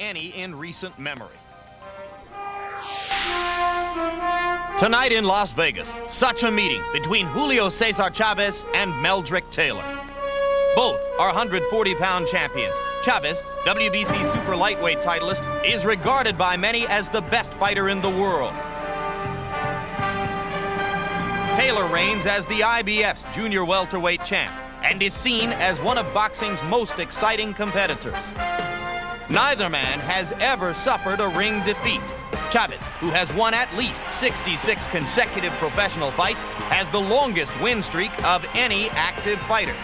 any in recent memory. Tonight in Las Vegas, such a meeting between Julio Cesar Chavez and Meldrick Taylor. Both are 140-pound champions. Chavez, WBC super lightweight titleist, is regarded by many as the best fighter in the world. Taylor reigns as the IBF's junior welterweight champ and is seen as one of boxing's most exciting competitors. Neither man has ever suffered a ring defeat. Chavez, who has won at least 66 consecutive professional fights, has the longest win streak of any active fighter.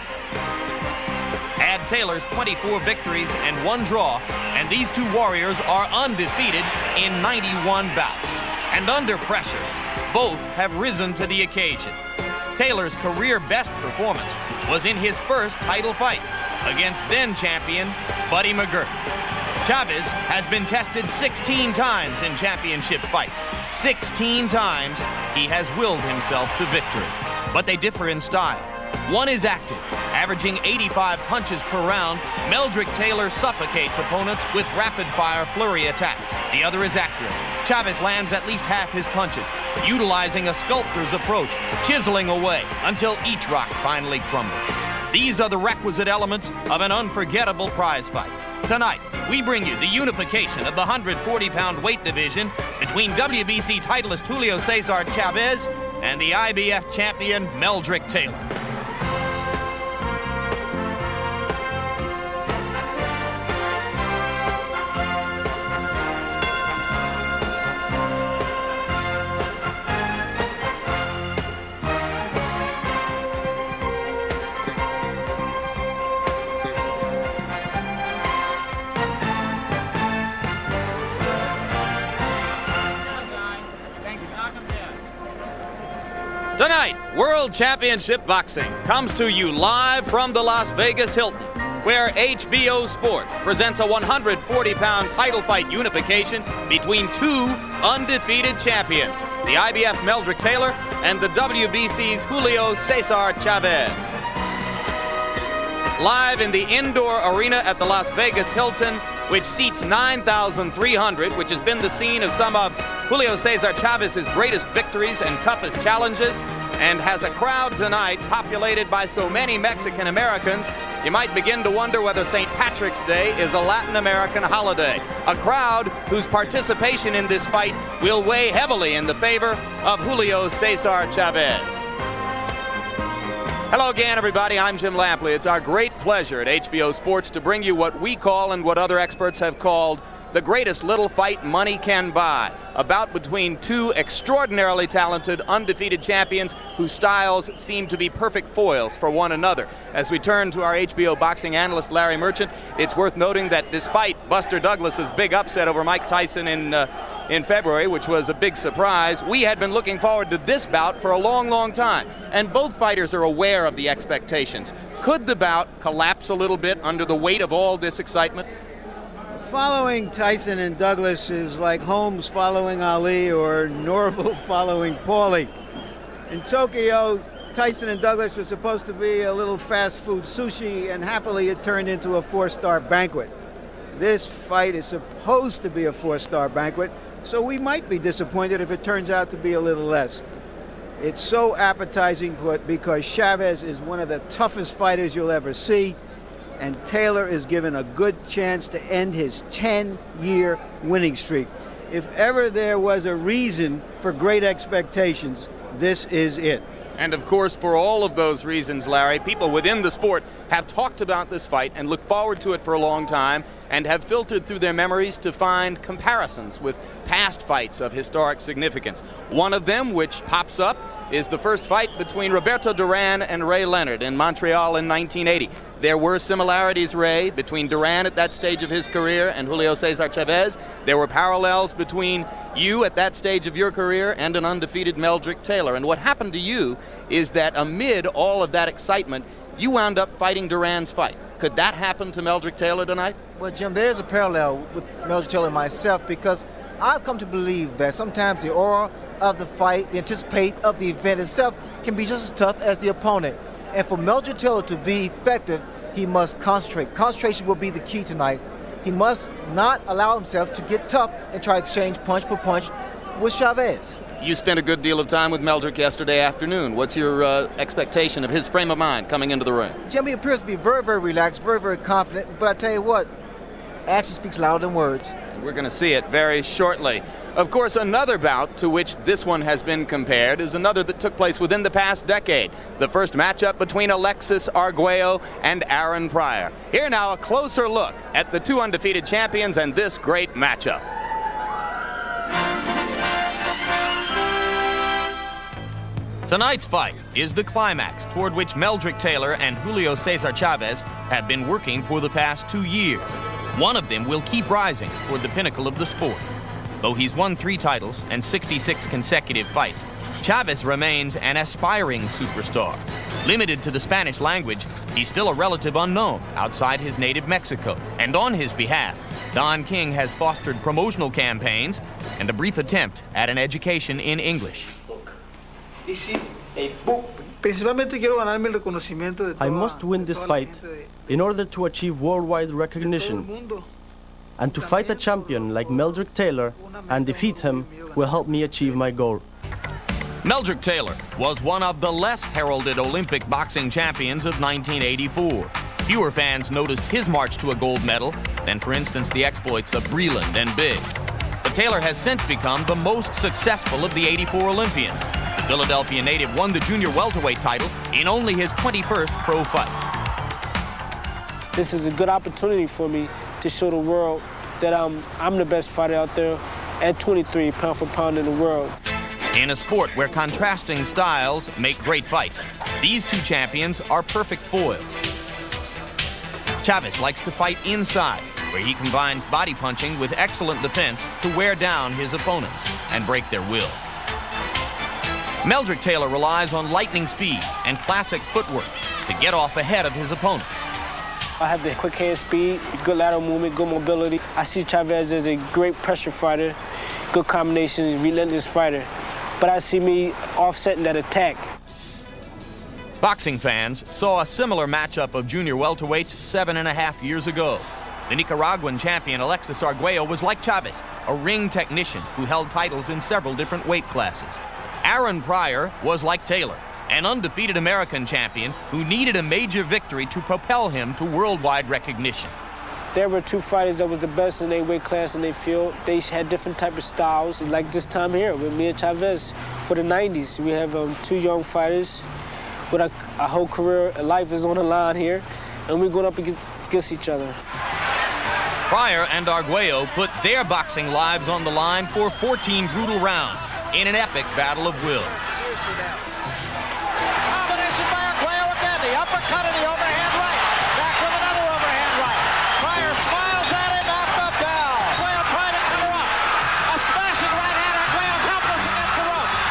Add Taylor's 24 victories and 1 draw, and these two warriors are undefeated in 91 bouts. And under pressure, both have risen to the occasion. Taylor's career best performance was in his first title fight against then-champion Buddy McGirt. Chavez has been tested 16 times in championship fights. 16 times he has willed himself to victory. But they differ in style. One is active, averaging 85 punches per round. Meldrick Taylor suffocates opponents with rapid-fire flurry attacks. The other is accurate. Chavez lands at least half his punches, utilizing a sculptor's approach, chiseling away until each rock finally crumbles. These are the requisite elements of an unforgettable prize fight. Tonight, we bring you the unification of the 140-pound weight division between WBC titleist Julio Cesar Chavez and the IBF champion Meldrick Taylor. Tonight, World Championship Boxing comes to you live from the Las Vegas Hilton, where HBO Sports presents a 140-pound title fight unification between two undefeated champions, the IBF's Meldrick Taylor and the WBC's Julio Cesar Chavez. Live in the indoor arena at the Las Vegas Hilton, which seats 9,300, which has been the scene of some of Julio Cesar Chavez's greatest victories and toughest challenges, and has a crowd tonight populated by so many Mexican Americans, you might begin to wonder whether St. Patrick's Day is a Latin American holiday. A crowd whose participation in this fight will weigh heavily in the favor of Julio Cesar Chavez. Hello again, everybody. I'm Jim Lampley. It's our great pleasure at HBO Sports to bring you what we call and what other experts have called the greatest little fight money can buy. A bout between two extraordinarily talented, undefeated champions whose styles seem to be perfect foils for one another. As we turn to our HBO boxing analyst, Larry Merchant, it's worth noting that despite Buster Douglas's big upset over Mike Tyson in February, which was a big surprise, we had been looking forward to this bout for a long, long time. And both fighters are aware of the expectations. Could the bout collapse a little bit under the weight of all this excitement? Following Tyson and Douglas is like Holmes following Ali or Norville following Paulie. In Tokyo, Tyson and Douglas were supposed to be a little fast food sushi, and happily it turned into a 4-star banquet. This fight is supposed to be a 4-star banquet, so we might be disappointed if it turns out to be a little less. It's so appetizing because Chavez is one of the toughest fighters you'll ever see, and Taylor is given a good chance to end his 10-year winning streak. If ever there was a reason for great expectations, this is it. And of course, for all of those reasons, Larry, people within the sport have talked about this fight and looked forward to it for a long time and have filtered through their memories to find comparisons with past fights of historic significance. One of them, which pops up, is the first fight between Roberto Duran and Ray Leonard in Montreal in 1980. There were similarities, Ray, between Duran at that stage of his career and Julio Cesar Chavez. There were parallels between you at that stage of your career and an undefeated Meldrick Taylor. And what happened to you is that amid all of that excitement, you wound up fighting Duran's fight. Could that happen to Meldrick Taylor tonight? Well, Jim, there's a parallel with Meldrick Taylor and myself, because I've come to believe that sometimes the aura of the fight, the anticipation of the event itself, can be just as tough as the opponent. And for Meldrick Taylor to be effective, he must concentrate. Concentration will be the key tonight. he must not allow himself to get tough and try to exchange punch for punch with Chavez. You spent a good deal of time with Meldrick yesterday afternoon. What's your expectation of his frame of mind coming into the ring? Jimmy appears to be very, very relaxed, very, very confident, but I tell you what, action speaks louder than words. We're going to see it very shortly. Of course, another bout to which this one has been compared is another that took place within the past decade. The first matchup between Alexis Arguello and Aaron Pryor. Here now, a closer look at the two undefeated champions and this great matchup. Tonight's fight is the climax toward which Meldrick Taylor and Julio Cesar Chavez have been working for the past 2 years. One of them will keep rising toward the pinnacle of the sport. Though he's won 3 titles and 66 consecutive fights, Chavez remains an aspiring superstar. Limited to the Spanish language, he's still a relative unknown outside his native Mexico. And on his behalf, Don King has fostered promotional campaigns and a brief attempt at an education in English. I must win this fight in order to achieve worldwide recognition. And to fight a champion like Meldrick Taylor and defeat him will help me achieve my goal. Meldrick Taylor was one of the less heralded Olympic boxing champions of 1984. Fewer fans noticed his march to a gold medal than, for instance, the exploits of Breland and Biggs. But Taylor has since become the most successful of the 84 Olympians. The Philadelphia native won the junior welterweight title in only his 21st pro fight. This is a good opportunity for me to show the world that I'm the best fighter out there at 23 pound for pound in the world. In a sport where contrasting styles make great fights, these two champions are perfect foils. Chavez likes to fight inside, where he combines body punching with excellent defense to wear down his opponents and break their will. Meldrick Taylor relies on lightning speed and classic footwork to get off ahead of his opponents. I have the quick hand speed, good lateral movement, good mobility. I see Chavez as a great pressure fighter, good combination, relentless fighter. But I see me offsetting that attack. Boxing fans saw a similar matchup of junior welterweights 7.5 years ago. The Nicaraguan champion Alexis Arguello was like Chavez, a ring technician who held titles in several different weight classes. Aaron Pryor was like Taylor, an undefeated American champion who needed a major victory to propel him to worldwide recognition. There were 2 fighters that was the best in their weight class in their field. They had different type of styles, like this time here with me and Chavez. For the 90s, we have 2 young fighters with our whole career, life is on the line here, and we're going up against each other. Pryor and Arguello put their boxing lives on the line for 14 brutal rounds in an epic battle of wills. Combination by Arguello again, the uppercut and the overhand right. Back with another overhand right. Pryor smiles at him off the bell. Arguello trying to cover up. A smashing right hand. Arguello's helpless against the ropes.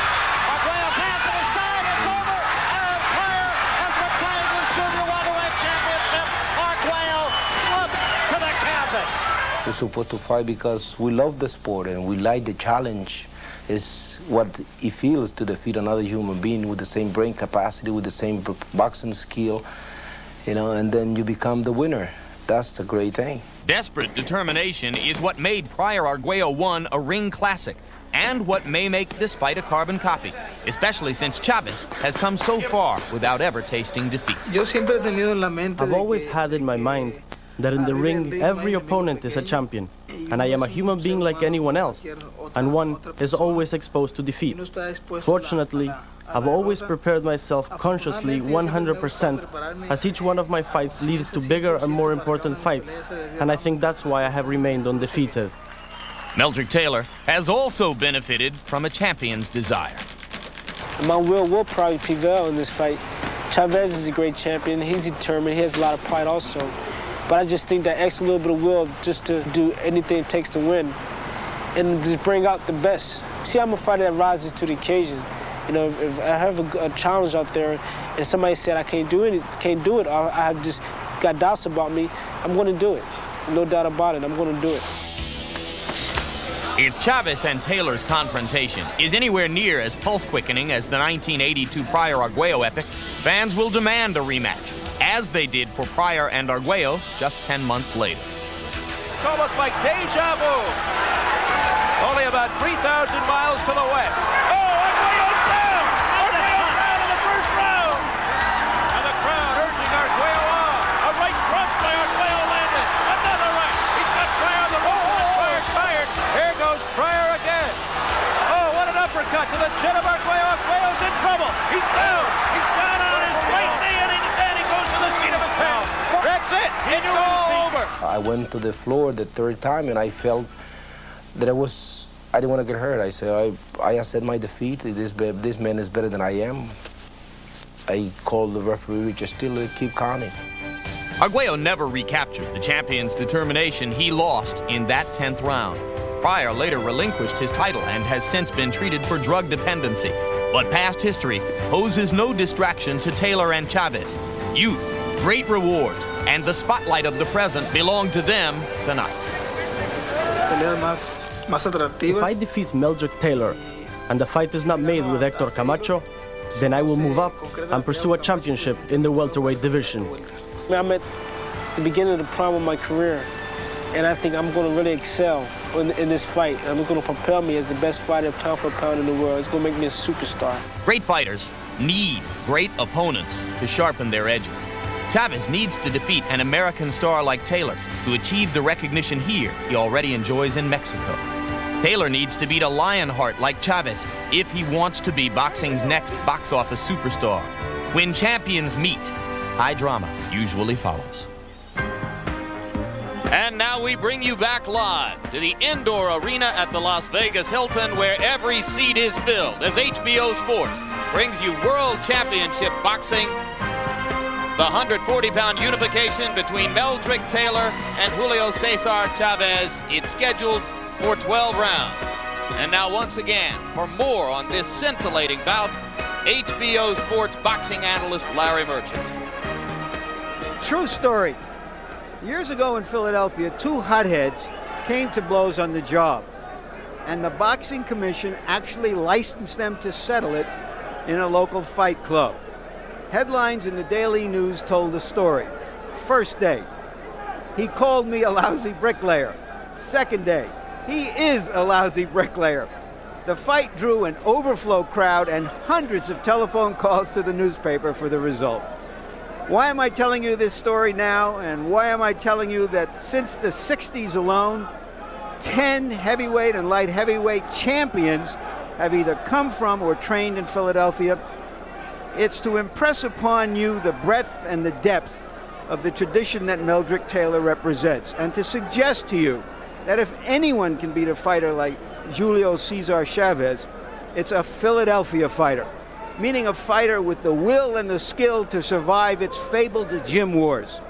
Arguello's hands to the side. It's over. Aaron Pryor has retained his junior welterweight championship. Arguello slumps to the canvas. We're supposed to fight because we love the sport and we like the challenge. Is what it feels to defeat another human being with the same brain capacity, with the same boxing skill, you know, and then you become the winner. That's the great thing. Desperate determination is what made Pryor Arguello 1 a ring classic, and what may make this fight a carbon copy, especially since Chavez has come so far without ever tasting defeat. I've always had in my mind that in the ring, every opponent is a champion, and I am a human being like anyone else, and one is always exposed to defeat. Fortunately, I've always prepared myself consciously 100%, as each one of my fights leads to bigger and more important fights, and I think that's why I have remained undefeated. Meldrick Taylor has also benefited from a champion's desire. My will probably prevail in this fight. Chavez is a great champion. He's determined. He has a lot of pride also. But I just think that extra little bit of will just to do anything it takes to win and just bring out the best. See, I'm a fighter that rises to the occasion. You know, if I have a challenge out there and somebody said I can't do it, or I have just got doubts about me, I'm going to do it. No doubt about it, I'm going to do it. If Chavez and Taylor's confrontation is anywhere near as pulse-quickening as the 1982 Pryor-Arguello epic, fans will demand a rematch, as they did for Pryor and Arguello just 10 months later. It's almost like deja vu. Only about 3,000 miles to the west. Oh, Arguello's down! Arguello's down in the first round! And the crowd urging Arguello on. A right cross by Arguello landed. Another right. He's got Pryor on the road. Pryor's tired. Here goes Pryor again. Oh, what an uppercut to the chin of Arguello. Arguello's in trouble. He's down. He's down on his right knee, and he goes to the seat of his pants. That's it. It's all over. I went to the floor the third time, and I felt that I didn't want to get hurt. I said, I accept my defeat. This man is better than I am. I called the referee just still keep counting. Arguello never recaptured the champion's determination he lost in that 10th round. Pryor later relinquished his title and has since been treated for drug dependency. But past history poses no distraction to Taylor and Chavez. Youth, great rewards, and the spotlight of the present belong to them tonight. If I defeat Meldrick Taylor and the fight is not made with Hector Camacho, then I will move up and pursue a championship in the welterweight division. I'm at the beginning of the prime of my career, and I think I'm going to really excel in this fight. I'm going to propel me as the best fighter pound for pound in the world. It's going to make me a superstar. Great fighters need great opponents to sharpen their edges. Chavez needs to defeat an American star like Taylor to achieve the recognition here he already enjoys in Mexico. Taylor needs to beat a lionheart like Chavez if he wants to be boxing's next box office superstar. When champions meet, high drama usually follows. And now we bring you back live to the indoor arena at the Las Vegas Hilton, where every seat is filled as HBO Sports brings you World Championship Boxing. The 140-pound unification between Meldrick Taylor and Julio Cesar Chavez. It's scheduled for 12 rounds. And now once again, for more on this scintillating bout, HBO Sports boxing analyst Larry Merchant. True story. Years ago in Philadelphia, two hotheads came to blows on the job, and the Boxing Commission actually licensed them to settle it in a local fight club. Headlines in the Daily News told the story. First day, he called me a lousy bricklayer. Second day, he is a lousy bricklayer. The fight drew an overflow crowd and hundreds of telephone calls to the newspaper for the result. Why am I telling you this story now, and why am I telling you that since the 60s alone, 10 heavyweight and light heavyweight champions have either come from or trained in Philadelphia? It's to impress upon you the breadth and the depth of the tradition that Meldrick Taylor represents, and to suggest to you that if anyone can beat a fighter like Julio Cesar Chavez, it's a Philadelphia fighter, meaning a fighter with the will and the skill to survive its fabled gym wars.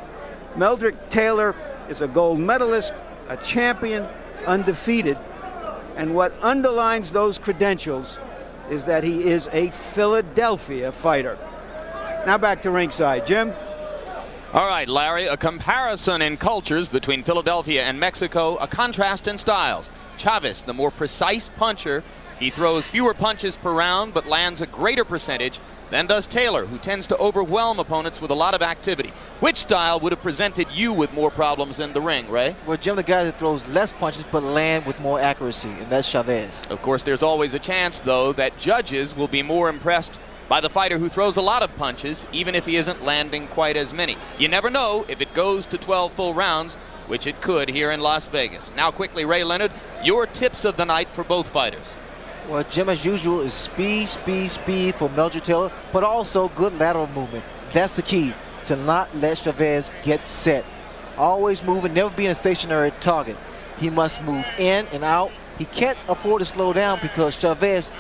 Meldrick Taylor is a gold medalist, a champion, undefeated, and what underlines those credentials is that he is a Philadelphia fighter. Now back to ringside. Jim? All right, Larry, a comparison in cultures between Philadelphia and Mexico, a contrast in styles. Chavez, the more precise puncher, he throws fewer punches per round but lands a greater percentage than does Taylor, who tends to overwhelm opponents with a lot of activity. Which style would have presented you with more problems in the ring, Ray? Well, Jim, the guy that throws less punches but land with more accuracy, and that's Chavez. Of course, there's always a chance, though, that judges will be more impressed by the fighter who throws a lot of punches, even if he isn't landing quite as many. You never know if it goes to 12 full rounds, which it could here in Las Vegas. Now quickly, Ray Leonard, your tips of the night for both fighters. Well, Jim, as usual, is speed, speed, speed for Meldrick Taylor, but also good lateral movement. That's the key, to not let Chavez get set. Always moving, never being a stationary target. He must move in and out. He can't afford to slow down because Chavez,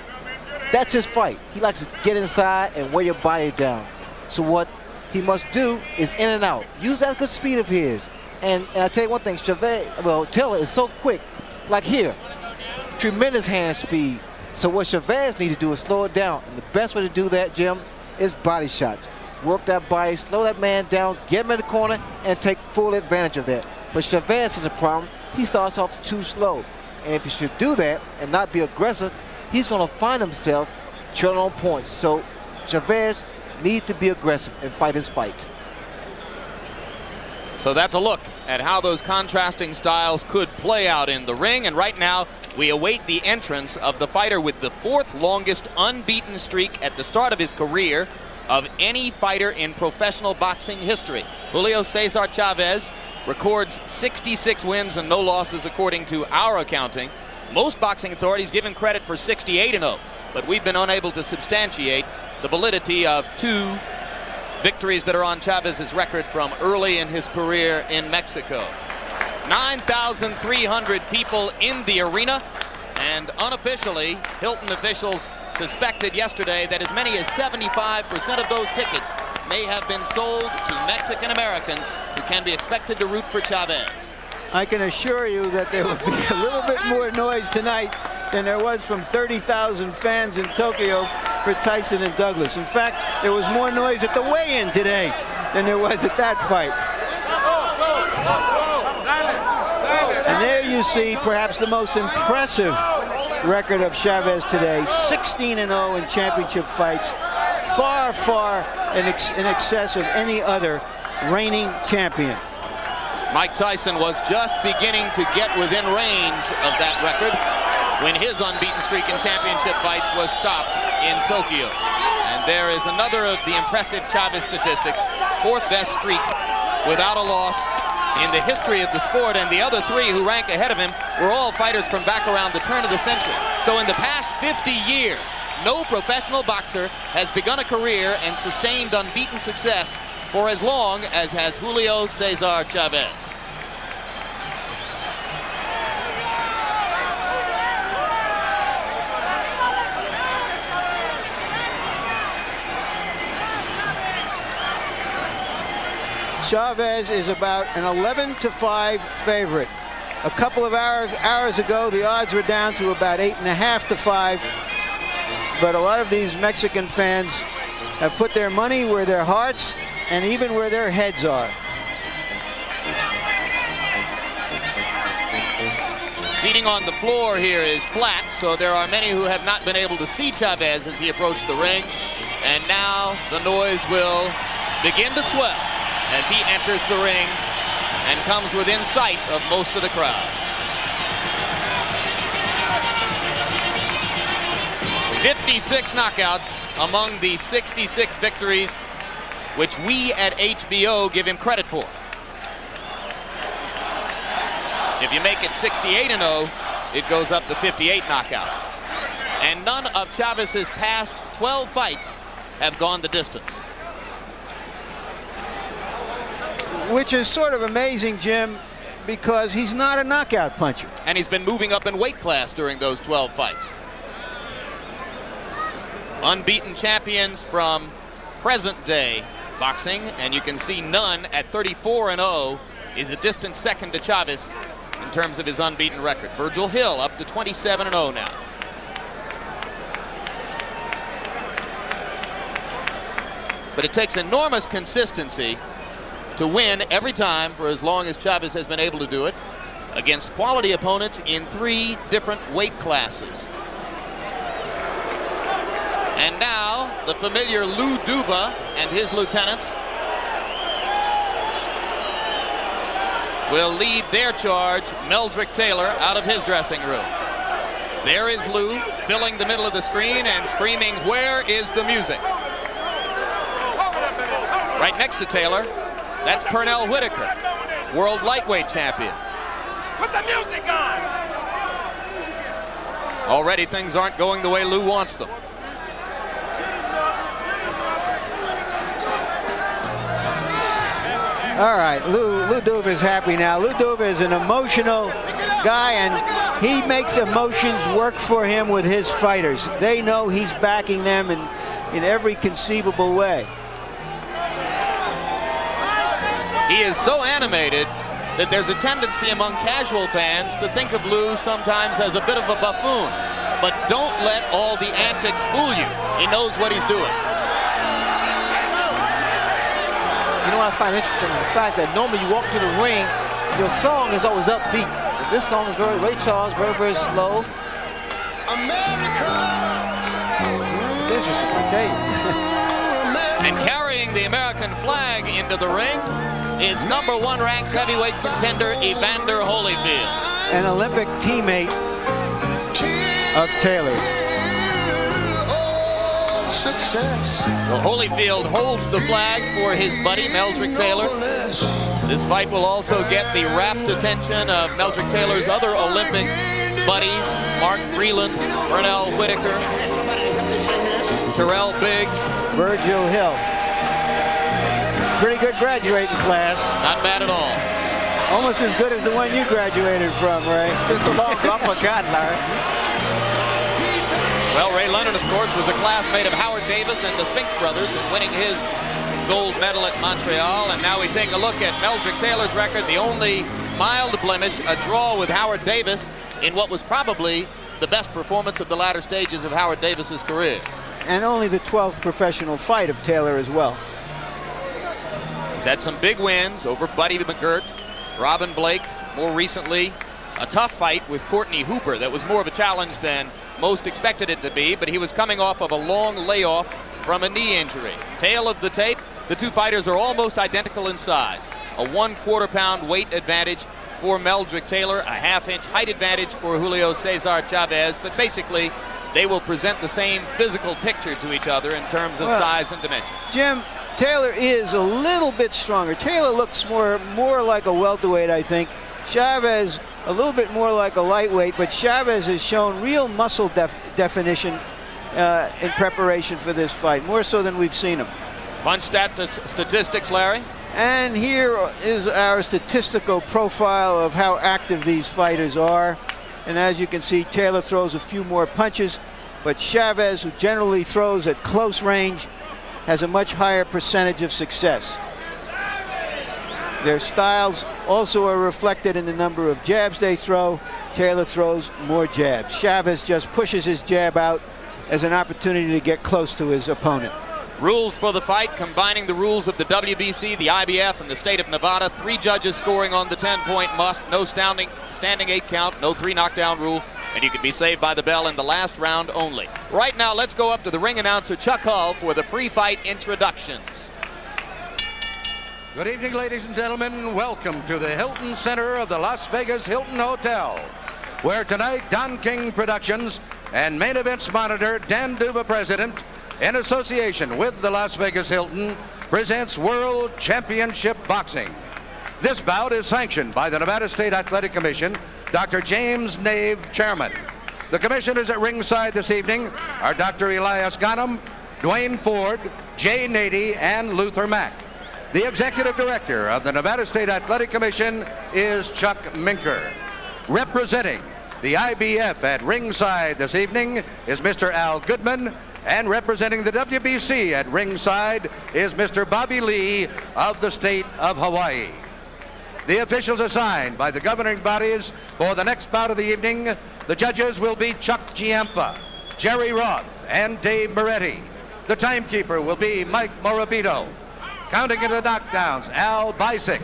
that's his fight. He likes to get inside and wear your body down. So what he must do is in and out. Use that good speed of his. And I'll tell you one thing, Taylor is so quick. Like here, tremendous hand speed. So what Chavez needs to do is slow it down. And the best way to do that, Jim, is body shots. Work that body, slow that man down, get him in the corner, and take full advantage of that. But Chavez has a problem. He starts off too slow. And if he should do that and not be aggressive, he's going to find himself trailing on points. So Chavez needs to be aggressive and fight his fight. So that's a look at how those contrasting styles could play out in the ring. And right now, we await the entrance of the fighter with the 4th longest unbeaten streak at the start of his career of any fighter in professional boxing history. Julio Cesar Chavez records 66 wins and no losses according to our accounting. Most boxing authorities give him credit for 68-0, but we've been unable to substantiate the validity of 2 victories that are on Chavez's record from early in his career in Mexico. 9,300 people in the arena, and unofficially, Hilton officials suspected yesterday that as many as 75% of those tickets may have been sold to Mexican Americans who can be expected to root for Chavez. I can assure you that there will be a little bit more noise tonight than there was from 30,000 fans in Tokyo for Tyson and Douglas. In fact, there was more noise at the weigh-in today than there was at that fight. And there you see perhaps the most impressive record of Chavez today. 16-0 in championship fights. Far, far in excess of any other reigning champion. Mike Tyson was just beginning to get within range of that record when his unbeaten streak in championship fights was stopped in Tokyo. And there is another of the impressive Chavez statistics, 4th best streak without a loss in the history of the sport, and the other 3 who rank ahead of him were all fighters from back around the turn of the century. So in the past 50 years, no professional boxer has begun a career and sustained unbeaten success for as long as has Julio Cesar Chavez. Chavez is about an 11-5 favorite. A couple of hours ago, the odds were down to about 8.5 to 5. But a lot of these Mexican fans have put their money where their hearts and even where their heads are. Seating on the floor here is flat, so there are many who have not been able to see Chavez as he approached the ring. And now the noise will begin to swell as he enters the ring and comes within sight of most of the crowd. 56 knockouts among the 66 victories which we at HBO give him credit for. If you make it 68-0, it goes up to 58 knockouts. And none of Chavez's past 12 fights have gone the distance. Which is sort of amazing, Jim, because he's not a knockout puncher. And he's been moving up in weight class during those 12 fights. Unbeaten champions from present-day boxing, and you can see none at 34-0 is a distant second to Chavez in terms of his unbeaten record. Virgil Hill up to 27-0 now. But it takes enormous consistency to win every time for as long as Chavez has been able to do it against quality opponents in 3 different weight classes. And now the familiar Lou Duva and his lieutenants will lead their charge. Meldrick Taylor out of his dressing room. There is Lou filling the middle of the screen and screaming, "Where is the music?" Right next to Taylor, that's Pernell Whitaker, world lightweight champion. Put the music on! Already things aren't going the way Lou wants them. All right, Lou Duva is happy now. Lou Duva is an emotional guy, and he makes emotions work for him with his fighters. They know he's backing them in every conceivable way. He is so animated that there's a tendency among casual fans to think of Lou sometimes as a bit of a buffoon. But don't let all the antics fool you. He knows what he's doing. You know what I find interesting is the fact that normally you walk to the ring, your song is always upbeat. But this song is very charged, very slow. America! It's interesting, okay? And carrying the American flag into the ring is #1 ranked heavyweight contender Evander Holyfield. An Olympic teammate of Taylor's. Well, Holyfield holds the flag for his buddy Meldrick Taylor. This fight will also get the rapt attention of Meldrick Taylor's other Olympic buddies, Mark Breland, Bernal Whitaker, Terrell Biggs, Virgil Hill. Pretty good graduating class. Not bad at all. Almost as good as the one you graduated from, Ray. It's been so long, I forgot, Larry. Well, Ray Leonard, of course, was a classmate of Howard Davis and the Spinks brothers in winning his gold medal at Montreal. And now we take a look at Meldrick Taylor's record. The only mild blemish, a draw with Howard Davis in what was probably the best performance of the latter stages of Howard Davis's career. And only the 12th professional fight of Taylor as well. He's had some big wins over Buddy McGirt, Robin Blake, more recently a tough fight with Courtney Hooper that was more of a challenge than most expected it to be, but he was coming off of a long layoff from a knee injury. Tail of the tape, the two fighters are almost identical in size. A 1/4 pound weight advantage for Meldrick Taylor, a 1/2 inch height advantage for Julio Cesar Chavez, but basically they will present the same physical picture to each other in terms of size and dimension. Jim, Taylor is a little bit stronger. Taylor looks more like a welterweight, I think. Chavez a little bit more like a lightweight, but Chavez has shown real muscle definition in preparation for this fight, more so than we've seen him. Punch statistics, Larry. And here is our statistical profile of how active these fighters are. And as you can see, Taylor throws a few more punches, but Chavez, who generally throws at close range, has a much higher percentage of success. Their styles also are reflected in the number of jabs they throw. Taylor throws more jabs. Chavez just pushes his jab out as an opportunity to get close to his opponent. Rules for the fight, combining the rules of the WBC, the IBF, and the state of Nevada. 3 judges scoring on the 10-point must. No standing 8 count, no 3 knockdown rule, and you can be saved by the bell in the last round only. Right now, let's go up to the ring announcer, Chuck Hull, for the pre-fight introductions. Good evening, ladies and gentlemen. Welcome to the Hilton Center of the Las Vegas Hilton Hotel, where tonight Don King Productions and Main Events Monitor Dan Duva, President, in association with the Las Vegas Hilton, presents World Championship Boxing. This bout is sanctioned by the Nevada State Athletic Commission, Dr. James Nave, Chairman. The commissioners at ringside this evening are Dr. Elias Ghanem, Dwayne Ford, Jay Nady, and Luther Mack. The executive director of the Nevada State Athletic Commission is Chuck Minker. Representing the IBF at ringside this evening is Mr. Al Goodman, and representing the WBC at ringside is Mr. Bobby Lee of the state of Hawaii. The officials assigned by the governing bodies for the next bout of the evening, the judges will be Chuck Giampa, Jerry Roth, and Dave Moretti. The timekeeper will be Mike Morabito. Counting into the knockdowns, Al Bisick.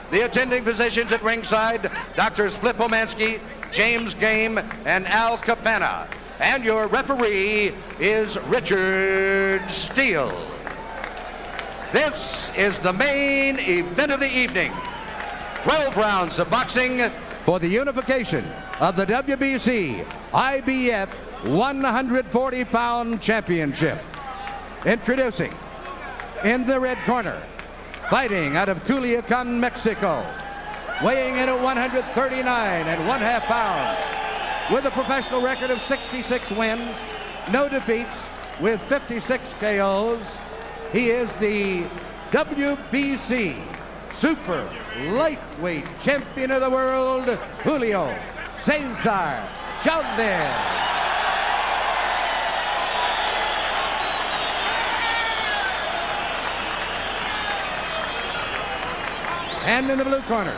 The attending physicians at ringside, Doctors Flip Omansky, James Game, and Al Capana. And your referee is Richard Steele. This is the main event of the evening. 12 rounds of boxing for the unification of the WBC IBF 140-pound championship. Introducing, in the red corner, fighting out of Culiacan, Mexico, weighing in at 139.5 pounds, with a professional record of 66 wins, no defeats, with 56 KOs. He is the WBC Super Lightweight Champion of the World, Julio Cesar Chavez. And in the blue corner,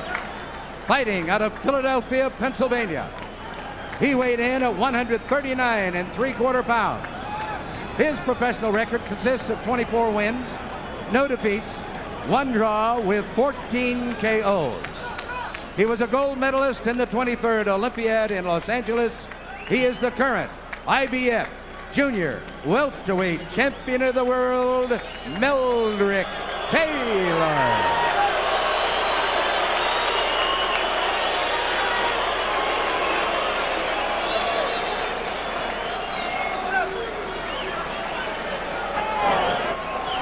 fighting out of Philadelphia, Pennsylvania, he weighed in at 139.75 pounds. His professional record consists of 24 wins, no defeats, 1 draw with 14 KOs. He was a gold medalist in the 23rd Olympiad in Los Angeles. He is the current IBF Junior Welterweight Champion of the World, Meldrick Taylor.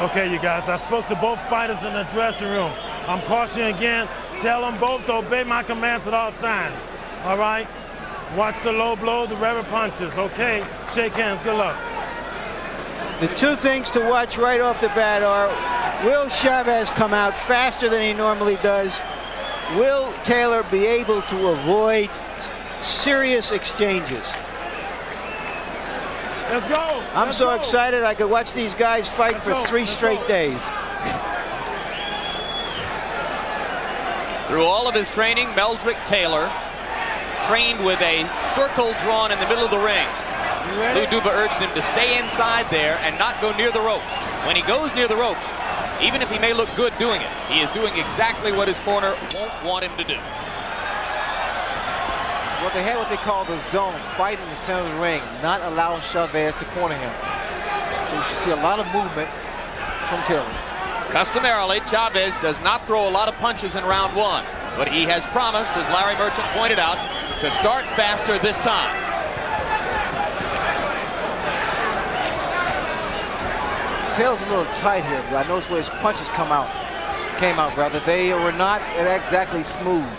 Okay, you guys, I spoke to both fighters in the dressing room. I'm cautioning again. Tell them both to obey my commands at all times. All right? Watch the low blow, the rubber punches. Okay? Shake hands. Good luck. The two things to watch right off the bat are, will Chavez come out faster than he normally does? Will Taylor be able to avoid serious exchanges? Let's go. I'm so excited I could watch these guys fight for 3 straight days. Through all of his training, Meldrick Taylor trained with a circle drawn in the middle of the ring. Lou Duva urged him to stay inside there and not go near the ropes. When he goes near the ropes, even if he may look good doing it, he is doing exactly what his corner won't want him to do. Well, they had what they call the zone, fight in the center of the ring, not allowing Chavez to corner him. So you should see a lot of movement from Taylor. Customarily, Chavez does not throw a lot of punches in round 1, but he has promised, as Larry Merchant pointed out, to start faster this time. Taylor's a little tight here, but I noticed where his punches came out rather. They were not exactly smooth.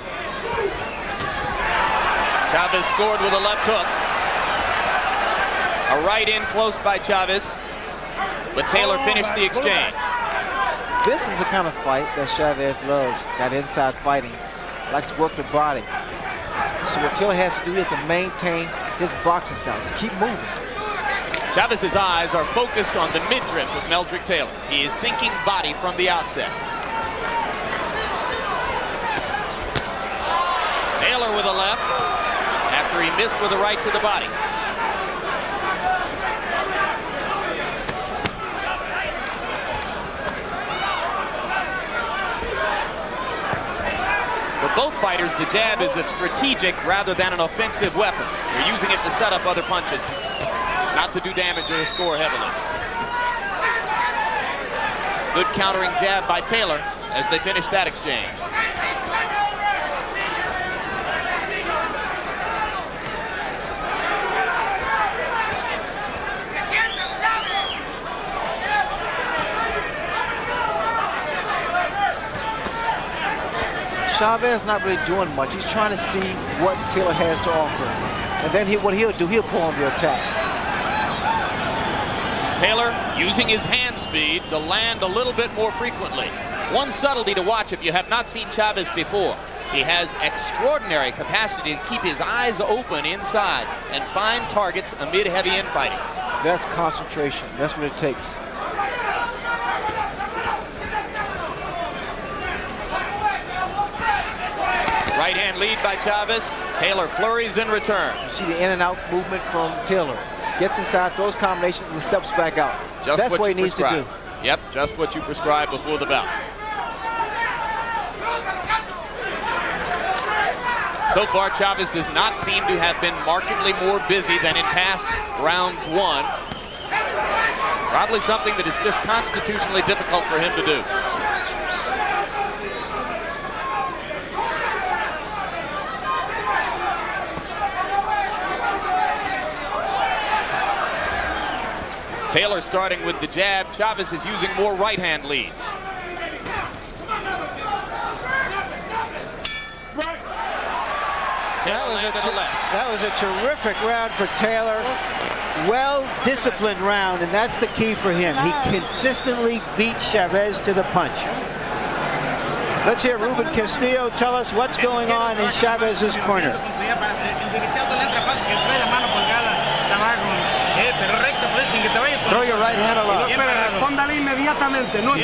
Chavez scored with a left hook. A right in close by Chavez, but Taylor finished the exchange. This is the kind of fight that Chavez loves, that inside fighting. Likes to work the body. So what Taylor has to do is to maintain his boxing style. Just keep moving. Chavez's eyes are focused on the midriff of Meldrick Taylor. He is thinking body from the outset. Taylor with a left after he missed with a right to the body. For both fighters, the jab is a strategic rather than an offensive weapon. They're using it to set up other punches, not to do damage or score heavily. Good countering jab by Taylor as they finish that exchange. Chavez not really doing much. He's trying to see what Taylor has to offer. And then what he'll do, he'll pull on the attack. Taylor using his hand speed to land a little bit more frequently. One subtlety to watch if you have not seen Chavez before. He has extraordinary capacity to keep his eyes open inside and find targets amid heavy infighting. That's concentration. That's what it takes. Right hand lead by Chavez. Taylor flurries in return. You see the in and out movement from Taylor. Gets inside, throws combinations, and steps back out. That's what he needs to do. Yep, just what you prescribed before the bout. So far, Chavez does not seem to have been markedly more busy than in past rounds 1. Probably something that is just constitutionally difficult for him to do. Taylor starting with the jab. Chavez is using more right-hand leads. That was a terrific round for Taylor. Well-disciplined round, and that's the key for him. He consistently beat Chavez to the punch. Let's hear Ruben Castillo tell us what's going on in Chavez's corner. Throw your right hand aloft. You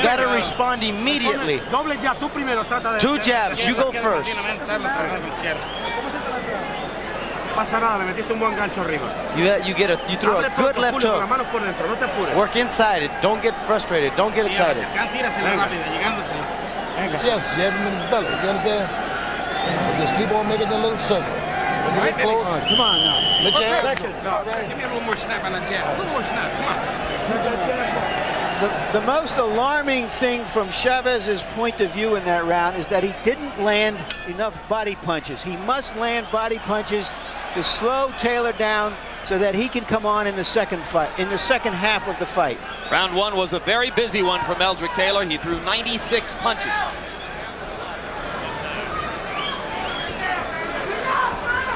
got to respond immediately. 2 jabs, you go first. You throw a good left hook. Work inside it. Don't get frustrated. Don't get excited. Yes, jab him in his belly. You understand? But just keep on making the little circle. When you get close, come on now. Let your hand go. Give me a little more snap on that jab. A little more snap. Come on. The most alarming thing from Chavez's point of view in that round is that he didn't land enough body punches. He must land body punches to slow Taylor down so that he can come on in the second fight, in the second half of the fight. Round one was a very busy one for Meldrick Taylor. He threw 96 punches.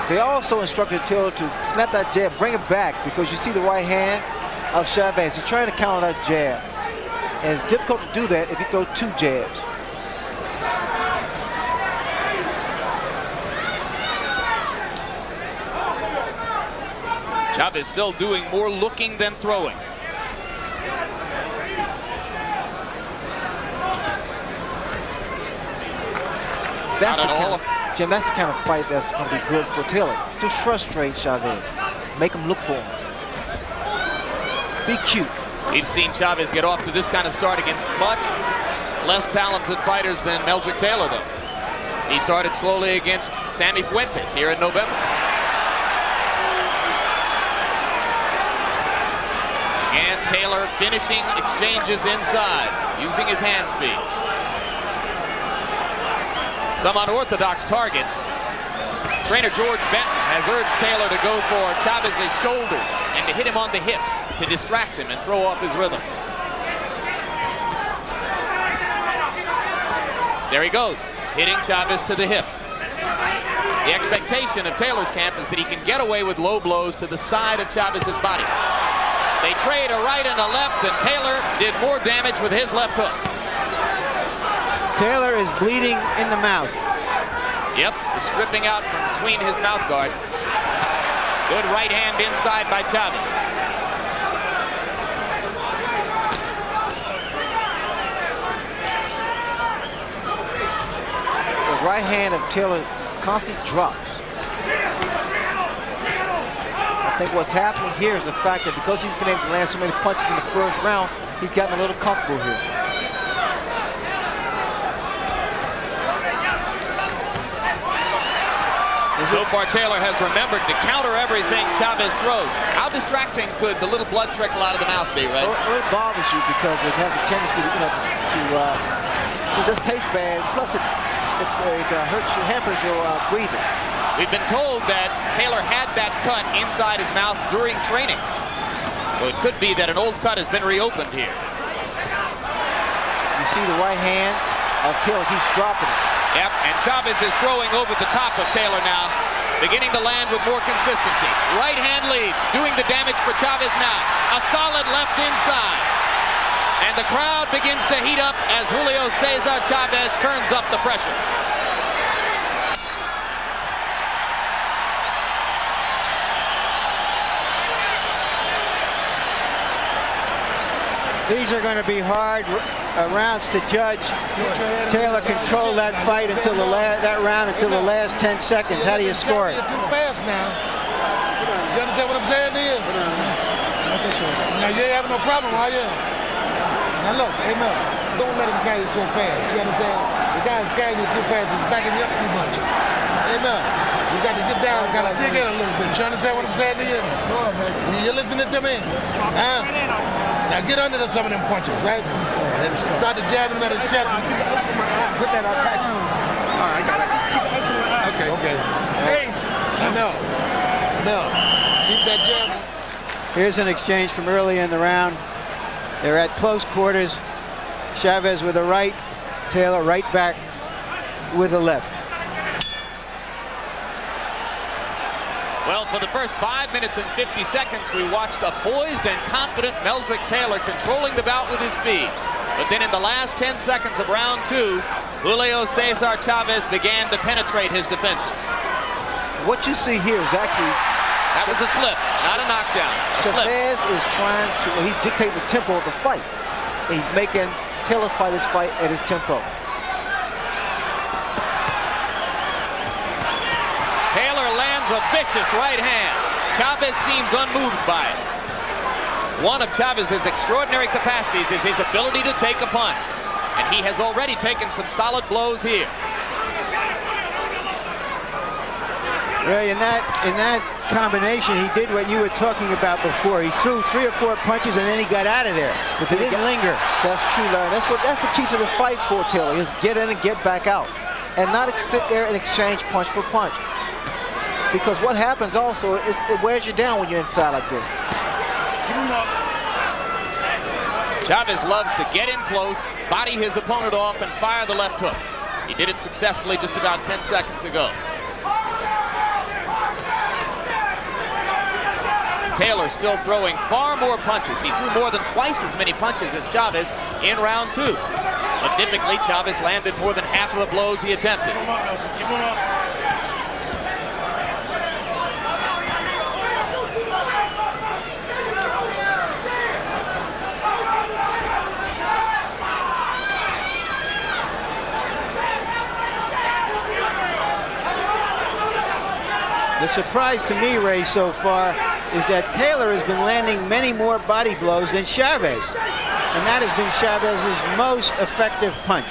They also instructed Taylor to snap that jab, bring it back, because you see the right hand of Chavez. He's trying to counter that jab. And it's difficult to do that if you throw 2 jabs. Chavez still doing more looking than throwing. Jim, that's the kind of fight that's going to be good for Taylor. To frustrate Chavez. Make him look for him. Be cute. We've seen Chavez get off to this kind of start against much less talented fighters than Meldrick Taylor, though. He started slowly against Sammy Fuentes here in November. And Taylor finishing exchanges inside, using his hand speed. Some unorthodox targets. Trainer George Benton has urged Taylor to go for Chavez's shoulders and to hit him on the hip to distract him and throw off his rhythm. There he goes, hitting Chavez to the hip. The expectation of Taylor's camp is that he can get away with low blows to the side of Chavez's body. They trade a right and a left, and Taylor did more damage with his left hook. Taylor is bleeding in the mouth. Yep, it's dripping out from between his mouth guard. Good right hand inside by Chavez. The right hand of Taylor constantly drops. I think what's happening here is the fact that because he's been able to land so many punches in the first round, he's gotten a little comfortable here. So far, Taylor has remembered to counter everything Chavez throws. How distracting could the little blood trickle out of the mouth be, right? Well, it bothers you because it has a tendency to just taste bad. Plus, it hurts you, hampers your breathing. We've been told that Taylor had that cut inside his mouth during training. So it could be that an old cut has been reopened here. You see the right hand of Taylor, he's dropping it. Yep, and Chavez is throwing over the top of Taylor now, beginning to land with more consistency. Right hand leads, doing the damage for Chavez now. A solid left inside. And the crowd begins to heat up as Julio Cesar Chavez turns up the pressure. These are going to be hard rounds to judge. Taylor controlled that fight until that round until the last 10 seconds. How do you score it? You're too fast now. You understand what I'm saying to you? Now you ain't having no problem, are you? Now look, hey Mel, don't let him carry you so fast. You understand? The guy's carrying you too fast. He's backing you up too much. Hey Mel, you got to get down, got to dig in a little bit. You understand what I'm saying to you? You listening to me? Huh? Now get under some of them punches, right? And start to jab him at his chest. Put that up back. All right, I got it. Okay. Okay. Hey. No. Keep that jab. Here's an exchange from early in the round. They're at close quarters. Chavez with a right, Taylor right back with a left. Well, for the first 5 minutes and 50 seconds, we watched a poised and confident Meldrick Taylor controlling the bout with his speed. But then in the last 10 seconds of round two, Julio Cesar Chavez began to penetrate his defenses. What you see here is actually... That was a slip, not a knockdown. Chavez is trying to... Well, he's dictating the tempo of the fight. He's making Taylor fight his fight at his tempo. Taylor lands a vicious right hand. Chavez seems unmoved by it. One of Chavez's extraordinary capacities is his ability to take a punch. And he has already taken some solid blows here. Ray, in that combination, he did what you were talking about before. He threw 3 or 4 punches and then he got out of there. But they didn't linger. That's true, Larry. That's the key to the fight for Taylor, is get in and get back out. And not sit there and exchange punch for punch. Because what happens also is it wears you down when you're inside like this. Chavez loves to get in close, body his opponent off, and fire the left hook. He did it successfully just about 10 seconds ago. Taylor still throwing far more punches. He threw more than twice as many punches as Chavez in round 2. But typically, Chavez landed more than half of the blows he attempted. The surprise to me, Ray, so far is that Taylor has been landing many more body blows than Chavez. And that has been Chavez's most effective punch.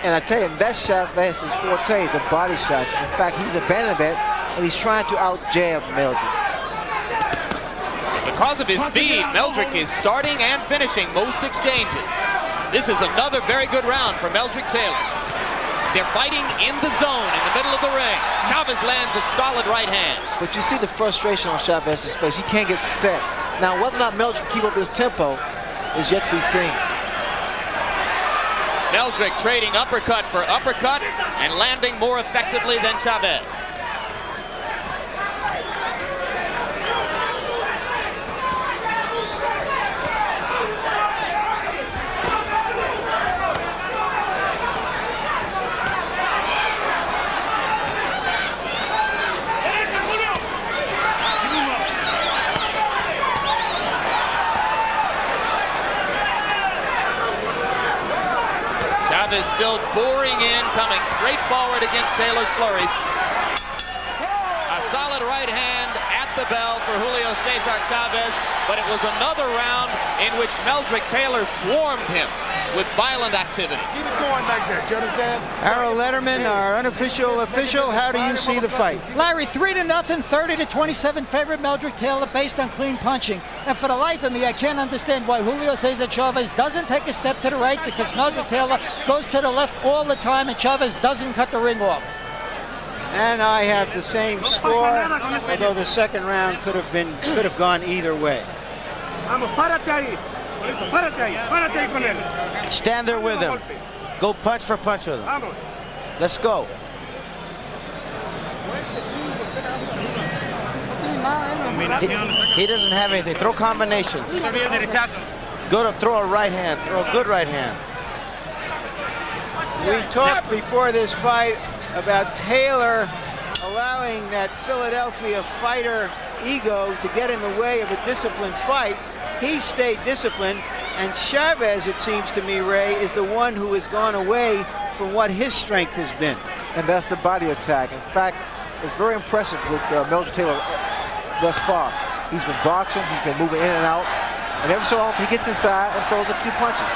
And I tell you, that's Chavez's forte, the body shots. In fact, he's abandoned that, and he's trying to out-jab Meldrick. Because of his speed, Meldrick is starting and finishing most exchanges. This is another very good round for Meldrick Taylor. They're fighting in the zone in the middle of the ring. Chavez lands a solid right hand. But you see the frustration on Chavez's face. He can't get set. Now, whether or not Meldrick can keep up this tempo is yet to be seen. Meldrick trading uppercut for uppercut and landing more effectively than Chavez. Chavez still boring in, coming straight forward against Taylor's flurries. A solid right hand at the bell for Julio Cesar Chavez, but it was another round in which Meldrick Taylor swarmed him with violent activity. Keep it going like that, you understand? Harold Letterman, our unofficial official, how do you see the fight? Larry, 3-0, 30-27 favorite Meldrick Taylor based on clean punching. And for the life of me, I can't understand why Julio Cesar Chavez doesn't take a step to the right, because Meldrick Taylor goes to the left all the time and Chavez doesn't cut the ring off. And I have the same score, although the second round could have gone either way. Stand there with him. Go punch for punch with him. Let's go. He doesn't have anything. Throw combinations. Go to throw a right hand. Throw a good right hand. We talked before this fight about Taylor allowing that Philadelphia fighter ego to get in the way of a disciplined fight. He stayed disciplined, and Chavez, it seems to me, Ray, is the one who has gone away from what his strength has been. And that's the body attack. In fact, it's very impressive with Meldrick Taylor thus far. He's been boxing, he's been moving in and out, and every so often he gets inside and throws a few punches.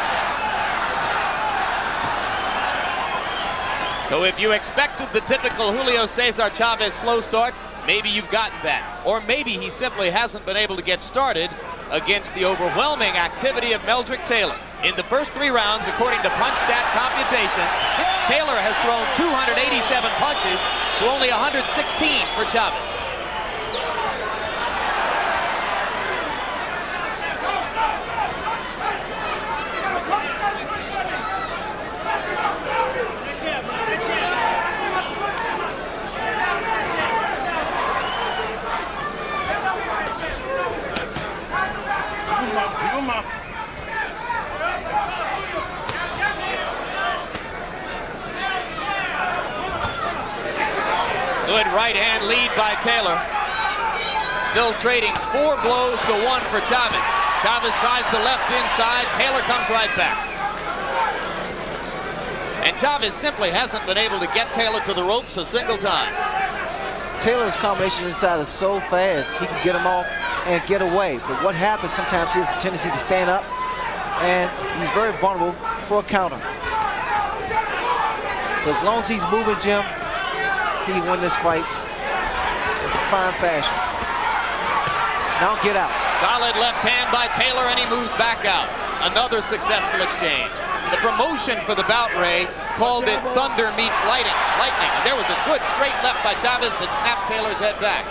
So if you expected the typical Julio Cesar Chavez slow start, maybe you've gotten that. Or maybe he simply hasn't been able to get started against the overwhelming activity of Meldrick Taylor. In the first 3 rounds, according to punch stat computations, Taylor has thrown 287 punches to only 116 for Chavez. Good right hand lead by Taylor. Still trading 4 blows to 1 for Chavez. Chavez tries the left inside. Taylor comes right back. And Chavez simply hasn't been able to get Taylor to the ropes a single time. Taylor's combination inside is so fast, he can get him off and get away. But what happens sometimes, he has a tendency to stand up, and he's very vulnerable for a counter. But as long as he's moving, Jim, he can win this fight in fine fashion. Now get out. Solid left hand by Taylor, and he moves back out. Another successful exchange. The promotion for the bout, Ray, called it thunder meets lightning. And there was a good straight left by Chavez that snapped Taylor's head back.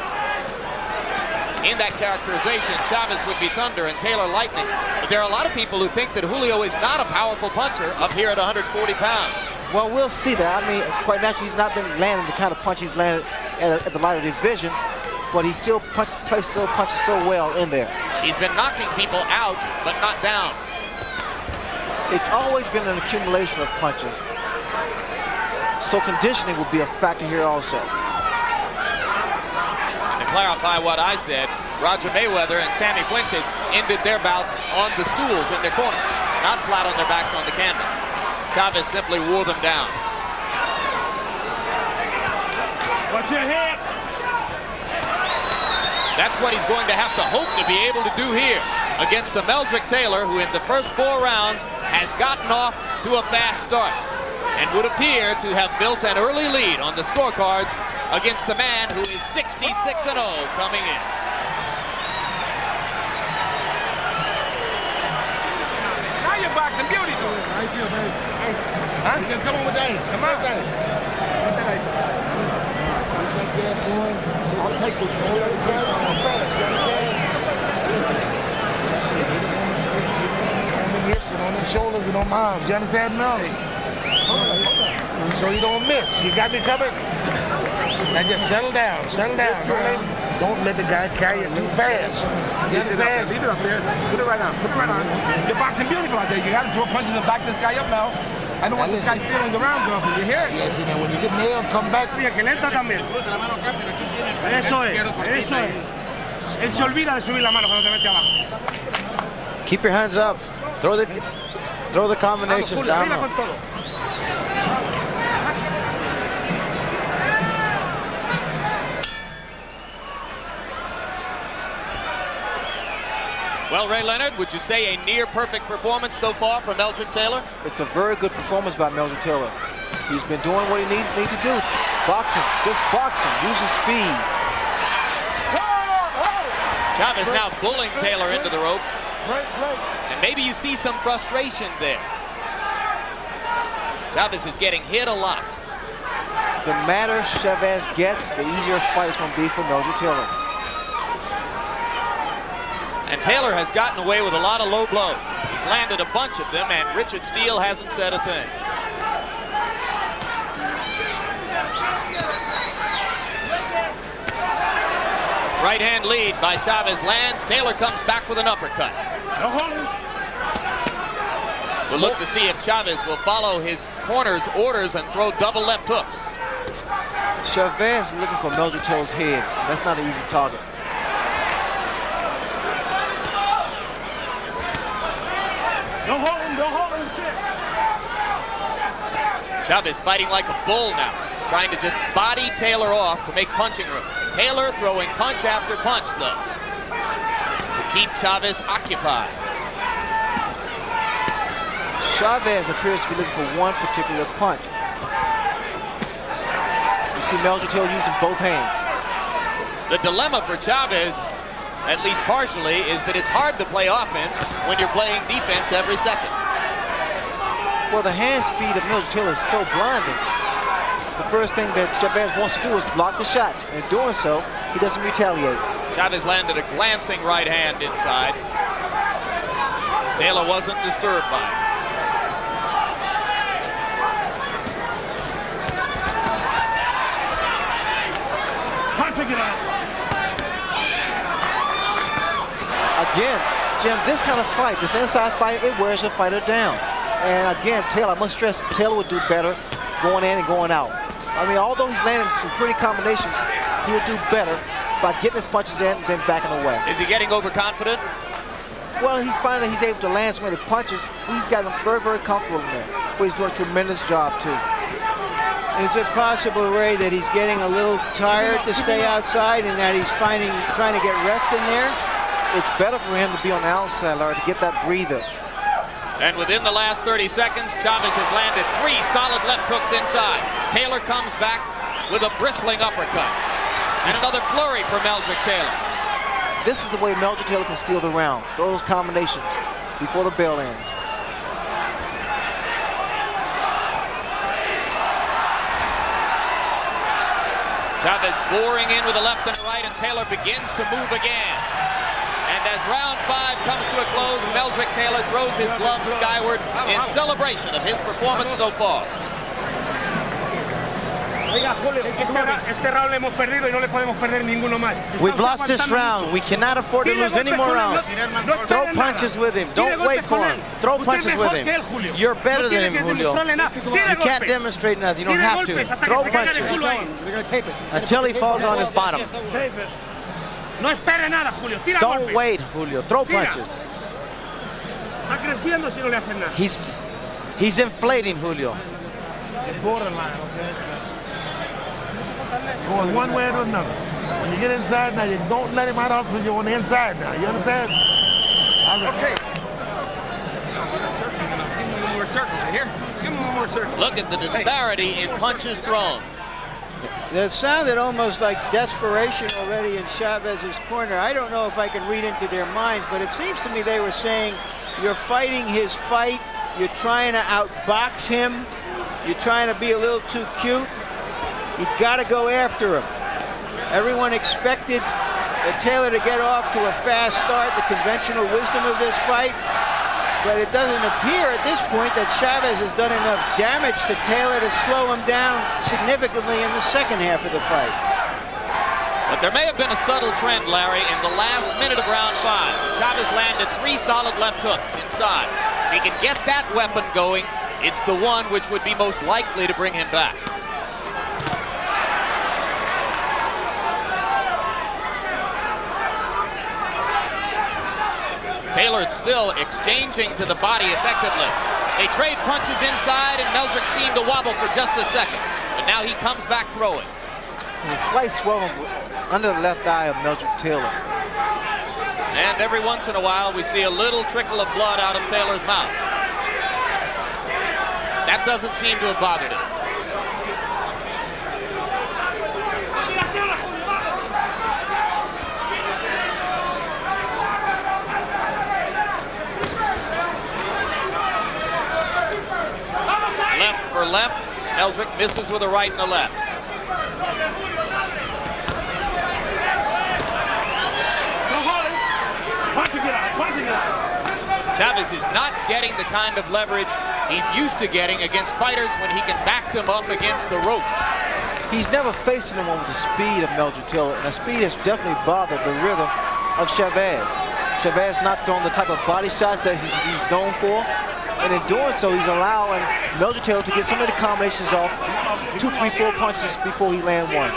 In that characterization, Chavez would be thunder and Taylor lightning. But there are a lot of people who think that Julio is not a powerful puncher up here at 140 pounds. Well, we'll see that. I mean, quite naturally, he's not been landing the kind of punch he's landed at the lighter division, but he still punches so well in there. He's been knocking people out, but not down. It's always been an accumulation of punches. So conditioning would be a factor here also. To clarify what I said, Roger Mayweather and Sammy Fuentes ended their bouts on the stools in their corners, not flat on their backs on the canvas. Chavez simply wore them down. Watch your head. That's what he's going to have to hope to be able to do here against a Meldrick Taylor who in the first 4 rounds has gotten off to a fast start and would appear to have built an early lead on the scorecards against the man who is 66-0 coming in. Now you're boxing beauty. How you feel, baby? Huh? Come on with the ice. Come on. What's that ice? I'll take it. On the hips and on the shoulders and on my arms. You understand now? So you don't miss. You got me covered? Now just settle down. Settle down. Don't let the guy carry it too fast. You understand? Leave it up there. Put it right on. Put it right on. You're boxing beautiful out there. You got to throw punches and back this guy up now. I don't want this guy stealing the rounds off you. You hear it? Yes, you know, when you get nailed, come back. Mira, que lenta también. Eso es. Eso es. Él se olvida de subir la mano cuando te mete abajo. Keep your hands up. Throw the combinations down. Well, Ray Leonard, would you say a near-perfect performance so far from Meldrick Taylor? It's a very good performance by Meldrick Taylor. He's been doing what he needs to do. Boxing, just boxing, using speed. Chavez now bullying Taylor into the ropes. And maybe you see some frustration there. Chavez is getting hit a lot. The madder Chavez gets, the easier fight is going to be for Meldrick Taylor. And Taylor has gotten away with a lot of low blows. He's landed a bunch of them, and Richard Steele hasn't said a thing. Right hand lead by Chavez lands. Taylor comes back with an uppercut. We'll look to see if Chavez will follow his corner's orders and throw double left hooks. Chavez is looking for Meldrick Taylor's head. That's not an easy target. Don't hold him, shit. Chavez fighting like a bull now, trying to just body Taylor off to make punching room. Taylor throwing punch after punch, though, to keep Chavez occupied. Chavez appears to be looking for one particular punch. You see Meldrick Taylor using both hands. The dilemma for Chavez, at least partially, is that it's hard to play offense when you're playing defense every second. Well, the hand speed of Meldrick Taylor is so blinding. The first thing that Chavez wants to do is block the shot. And in doing so, he doesn't retaliate. Chavez landed a glancing right hand inside. Taylor wasn't disturbed by it. Again, Jim, this kind of fight, this inside fight, it wears the fighter down. And again, Taylor, I must stress, Taylor would do better going in and going out. I mean, although he's landing some pretty combinations, he would do better by getting his punches in and then backing away. Is he getting overconfident? Well, he's finding that he's able to land so many punches. He's gotten very, very comfortable in there. But he's doing a tremendous job, too. Is it possible, Ray, that he's getting a little tired to stay outside and that he's trying to get rest in there? It's better for him to be on the outside, Larry, to get that breather. And within the last 30 seconds, Chavez has landed 3 solid left hooks inside. Taylor comes back with a bristling uppercut. And another flurry for Meldrick Taylor. This is the way Meldrick Taylor can steal the round. Throw those combinations before the bell ends. Chavez boring in with a left and right, and Taylor begins to move again. And as round 5 comes to a close, Meldrick Taylor throws his glove skyward in celebration of his performance so far. We've lost this round. We cannot afford to lose any more rounds. Throw punches with him. Don't wait for him. Throw punches with him. You're better than him, Julio. You can't demonstrate nothing. You don't have to. Throw punches until he falls on his bottom. Don't wait, Julio. Throw punches. He's inflating, Julio. Borderline, okay? Going one way or another. When you get inside now, you don't let him out hustle you on the inside now. You understand? Okay. Give him more circles right here. Give him more circles. Look at the disparity in punches thrown. It sounded almost like desperation already in Chavez's corner. I don't know if I can read into their minds, but it seems to me they were saying, you're fighting his fight, you're trying to outbox him, you're trying to be a little too cute. You got to go after him. Everyone expected Taylor to get off to a fast start, the conventional wisdom of this fight. But it doesn't appear at this point that Chavez has done enough damage to Taylor to slow him down significantly in the second half of the fight. But there may have been a subtle trend, Larry, in the last minute of round 5. Chavez landed 3 solid left hooks inside. If he can get that weapon going, it's the one which would be most likely to bring him back. Taylor still exchanging to the body effectively. They trade punches inside, and Meldrick seemed to wobble for just a second. But now he comes back throwing. There's a slight swelling under the left eye of Meldrick Taylor. And every once in a while, we see a little trickle of blood out of Taylor's mouth. That doesn't seem to have bothered him. Left for left, Meldrick misses with a right and a left. Chavez is not getting the kind of leverage he's used to getting against fighters when he can back them up against the ropes. He's never facing them with the speed of Meldrick Taylor, and the speed has definitely bothered the rhythm of Chavez. Chavez not throwing the type of body shots that he's known for, and in doing so, he's allowing Meldrick Taylor to get some of the combinations off, 2, 3, 4 punches before he lands one.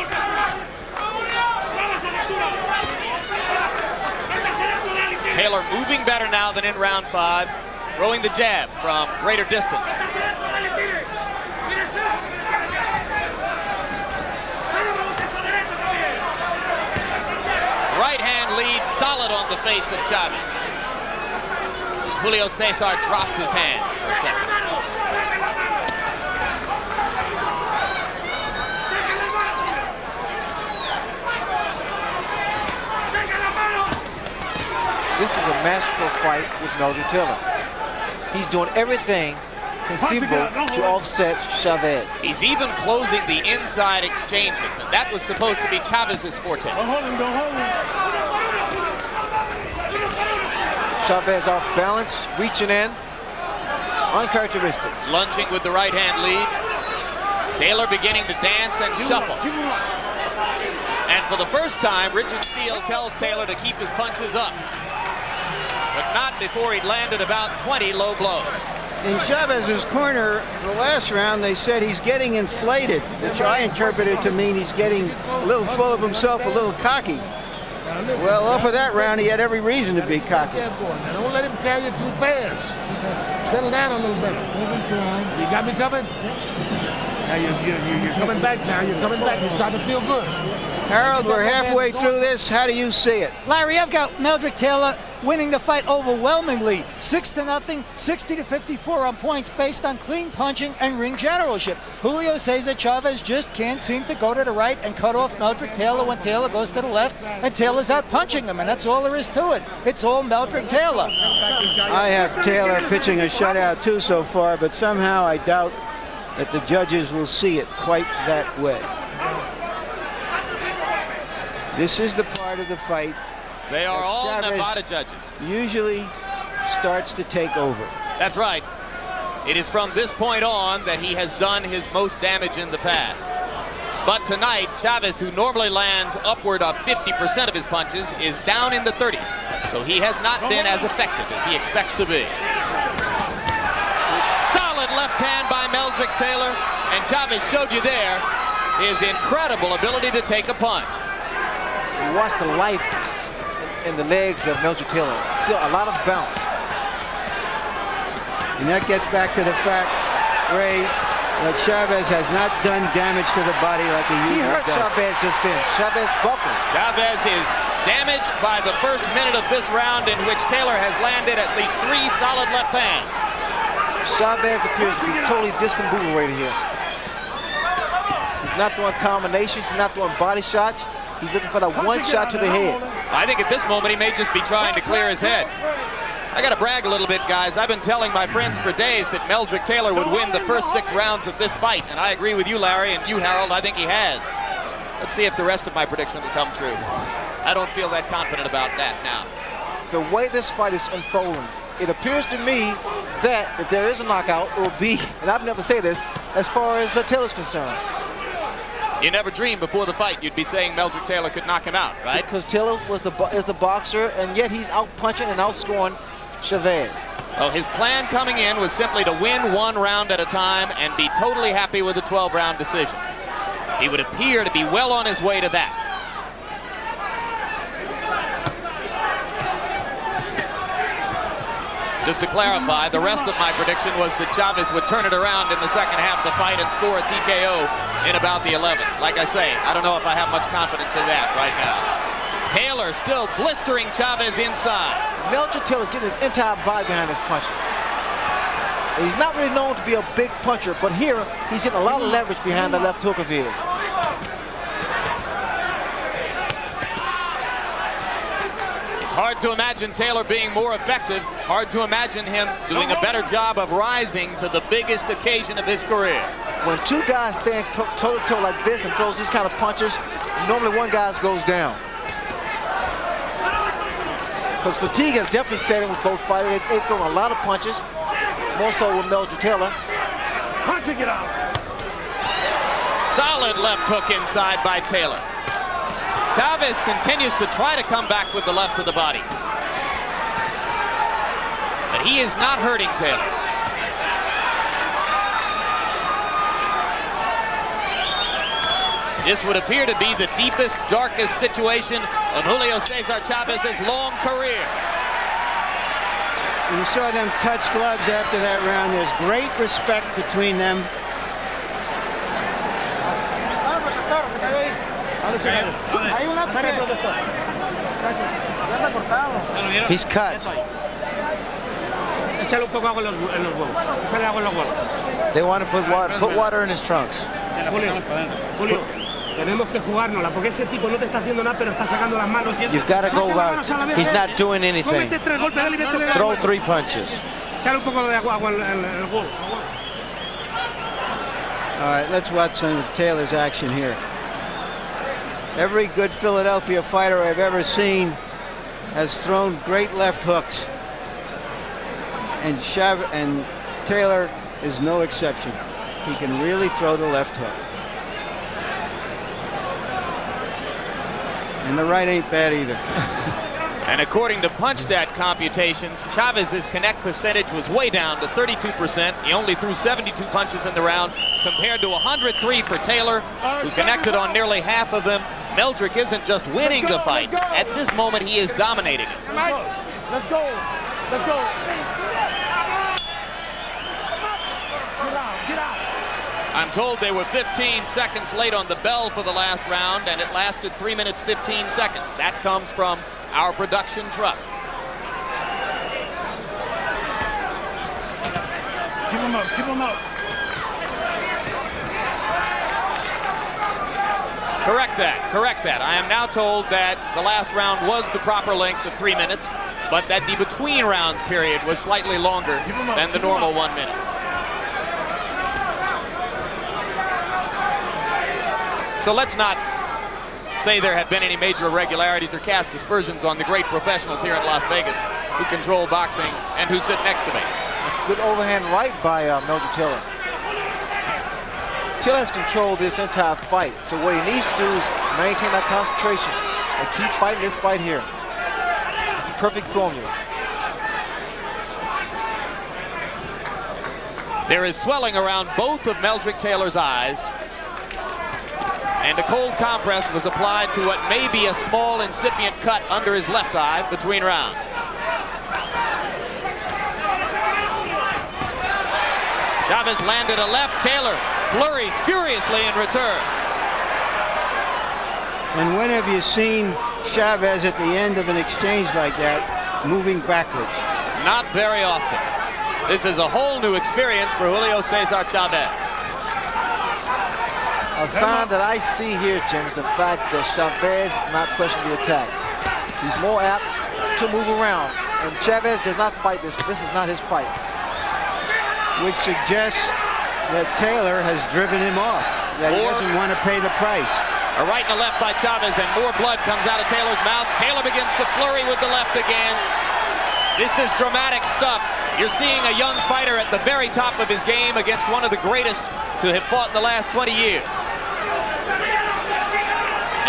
Taylor moving better now than in round 5, throwing the jab from greater distance. Right hand lead solid on the face of Chavez. Julio Cesar dropped his hands for a second. This is a masterful fight with Meldrick Taylor. He's doing everything conceivable to offset Chavez. He's even closing the inside exchanges, and that was supposed to be Chavez's forte. Chavez off balance, reaching in, uncharacteristic. Lunging with the right hand lead. Taylor beginning to dance and shuffle. And for the first time, Richard Steele tells Taylor to keep his punches up, but not before he'd landed about 20 low blows. In Chavez's corner, the last round, they said he's getting inflated, which I interpreted to mean he's getting a little full of himself, a little cocky. Well, off of that round, he had every reason to be cocky. Don't let him carry you too fast. Settle down a little bit. You got me covered? Now you're coming back now. You're coming back. You're starting to feel good. Harold, we're halfway through this. How do you see it? Larry, I've got Meldrick Taylor winning the fight overwhelmingly, 6-0, 60-54 on points based on clean punching and ring generalship. Julio Cesar Chavez just can't seem to go to the right and cut off Meldrick Taylor when Taylor goes to the left, and Taylor's out punching him, and that's all there is to it. It's all Meldrick Taylor. I have Taylor pitching a shutout too so far, but somehow I doubt that the judges will see it quite that way. This is the part of the fight. They are all Chavez Nevada judges. Usually starts to take over. That's right. It is from this point on that he has done his most damage in the past. But tonight, Chavez, who normally lands upward of 50% of his punches, is down in the 30s. So he has not been as effective as he expects to be. Solid left hand by Meldrick Taylor, and Chavez showed you there his incredible ability to take a punch. Watch the life in the legs of Meldrick Taylor. Still a lot of bounce. And that gets back to the fact, Ray, that Chavez has not done damage to the body like he usually does. He hurt Chavez just then. Chavez buckled. Chavez is damaged by the first minute of this round, in which Taylor has landed at least 3 solid left hands. Chavez appears to be totally discombobulated here. He's not throwing combinations. He's not throwing body shots. He's looking for that one shot to the head. I think at this moment he may just be trying to clear his head. I got to brag a little bit, guys. I've been telling my friends for days that Meldrick Taylor would win the first 6 rounds of this fight, and I agree with you, Larry, and you, Harold. I think he has. Let's see if the rest of my predictions will come true. I don't feel that confident about that now. The way this fight is unfolding, it appears to me that if there is a knockout, it will be, and I've never said this, as far as Taylor's concerned. You never dreamed before the fight you'd be saying Meldrick Taylor could knock him out, right? Because Taylor is the boxer, and yet he's out-punching and outscoring Chavez. Well, his plan coming in was simply to win 1 round at a time and be totally happy with a 12-round decision. He would appear to be well on his way to that. Just to clarify, the rest of my prediction was that Chavez would turn it around in the second half of the fight and score a TKO in about the 11th. Like I say, I don't know if I have much confidence in that right now. Taylor still blistering Chavez inside. Meldrick Taylor's getting his entire body behind his punches. And he's not really known to be a big puncher, but here he's getting a lot of leverage behind the left hook of his. It's hard to imagine Taylor being more effective. Hard to imagine him doing a better job of rising to the biggest occasion of his career. When 2 guys stand toe-to-toe like this and throws these kind of punches, normally one guy goes down. Because fatigue has definitely set in with both fighters. They've thrown a lot of punches, more so with Meldrick Taylor. Punching it out. Solid left hook inside by Taylor. Chavez continues to try to come back with the left of the body. But he is not hurting Taylor. This would appear to be the deepest, darkest situation of Julio Cesar Chavez's long career. You saw them touch gloves after that round. There's great respect between them. He's cut. They want to put water in his trunks. You've got to go out. He's not doing anything. Throw 3 punches. All right, let's watch some of Taylor's action here. Every good Philadelphia fighter I've ever seen has thrown great left hooks. And Taylor is no exception. He can really throw the left hook. And the right ain't bad either. And according to PunchStat computations, Chavez's connect percentage was way down to 32%. He only threw 72 punches in the round compared to 103 for Taylor, who connected on nearly half of them. Meldrick isn't just winning the fight. At this moment, he is dominating it. Let's go. Let's go. Get out. I'm told they were 15 seconds late on the bell for the last round, and it lasted 3 minutes 15 seconds. That comes from our production truck. Keep him up. Keep him up. Correct that. I am now told that the last round was the proper length of 3 minutes, but that the between rounds period was slightly longer than the normal 1 minute. So let's not say there have been any major irregularities or cast aspersions on the great professionals here in Las Vegas who control boxing and who sit next to me. Good overhand right by Meldrick Taylor. Taylor has controlled this entire fight, so what he needs to do is maintain that concentration and keep fighting this fight here. It's a perfect formula. There is swelling around both of Meldrick Taylor's eyes, and a cold compress was applied to what may be a small incipient cut under his left eye between rounds. Chavez landed a left. Taylor flurries furiously in return. And when have you seen Chavez at the end of an exchange like that moving backwards? Not very often. This is a whole new experience for Julio Cesar Chavez. A sign that I see here, Jim, is the fact that Chavez is not pressing the attack. He's more apt to move around, and Chavez does not fight this. This is not his fight. Which suggests that Taylor has driven him off, that he doesn't want to pay the price. A right and a left by Chavez, and more blood comes out of Taylor's mouth. Taylor begins to flurry with the left again. This is dramatic stuff. You're seeing a young fighter at the very top of his game against one of the greatest to have fought in the last 20 years.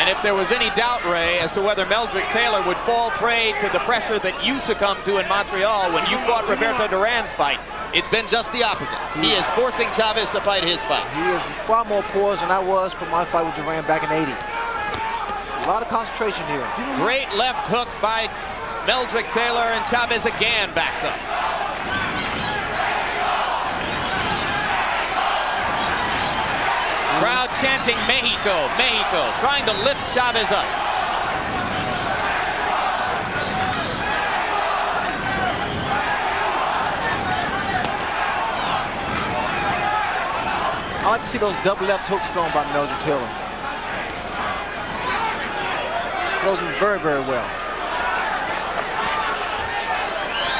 And if there was any doubt, Ray, as to whether Meldrick Taylor would fall prey to the pressure that you succumbed to in Montreal when you fought Roberto Duran's fight, it's been just the opposite. He is forcing Chavez to fight his fight. He is far more poised than I was for my fight with Duran back in '80. A lot of concentration here. Great left hook by Meldrick Taylor, and Chavez again backs up. Crowd chanting Mexico, Mexico, trying to lift Chavez up. I like to see those double left hooks thrown by Meldrick Taylor. Throws them very, very well.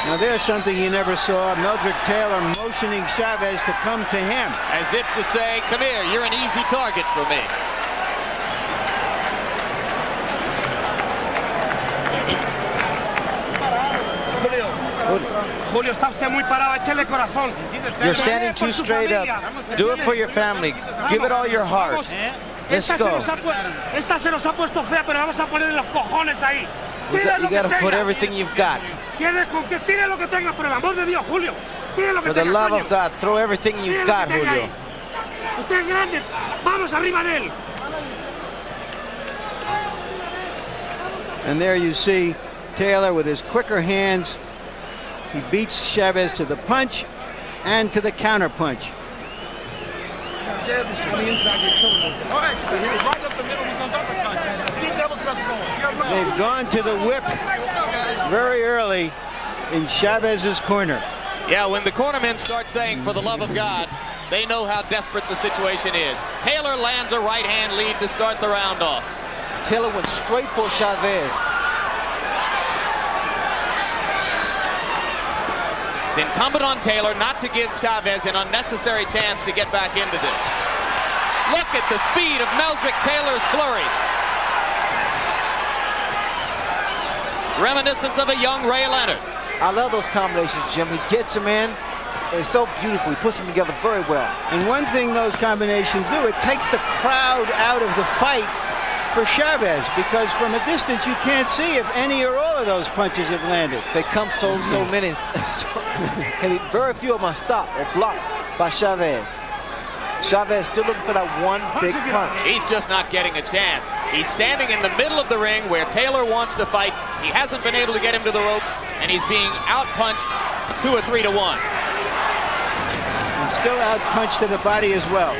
Now there's something you never saw. Meldrick Taylor motioning Chavez to come to him. As if to say, come here, you're an easy target for me. Julio, está usted muy parado, échale corazón. You're standing too straight up. Do it for your family. Give it all your heart. Let's go. Esta se nos ha puesto fea, pero vamos a poner los cojones ahí. You gotta put everything you've got. Tire lo que tenga, por el amor de Dios, Julio. Tire lo que For the tenga, love coño. of God, throw everything you've got, Julio. Usted es grande. Vamos arriba de él. And there you see Taylor with his quicker hands. He beats Chavez to the punch and to the counter punch. They've gone to the whip very early in Chavez's corner. Yeah, when the cornermen start saying, for the love of God, they know how desperate the situation is. Taylor lands a right-hand lead to start the round off. Taylor went straight for Chavez. It's incumbent on Taylor not to give Chavez an unnecessary chance to get back into this. Look at the speed of Meldrick Taylor's flurries. Reminiscent of a young Ray Leonard. I love those combinations, Jim. He gets them in. It's so beautiful. He puts them together very well. And one thing those combinations do, it takes the crowd out of the fight for Chavez, because from a distance you can't see if any or all of those punches have landed. They come so many, and very few of them are stopped or blocked by Chavez. Chavez still looking for that one big punch. He's just not getting a chance. He's standing in the middle of the ring where Taylor wants to fight. He hasn't been able to get him to the ropes, and he's being outpunched 2 or 3 to 1. And still outpunched to the body as well.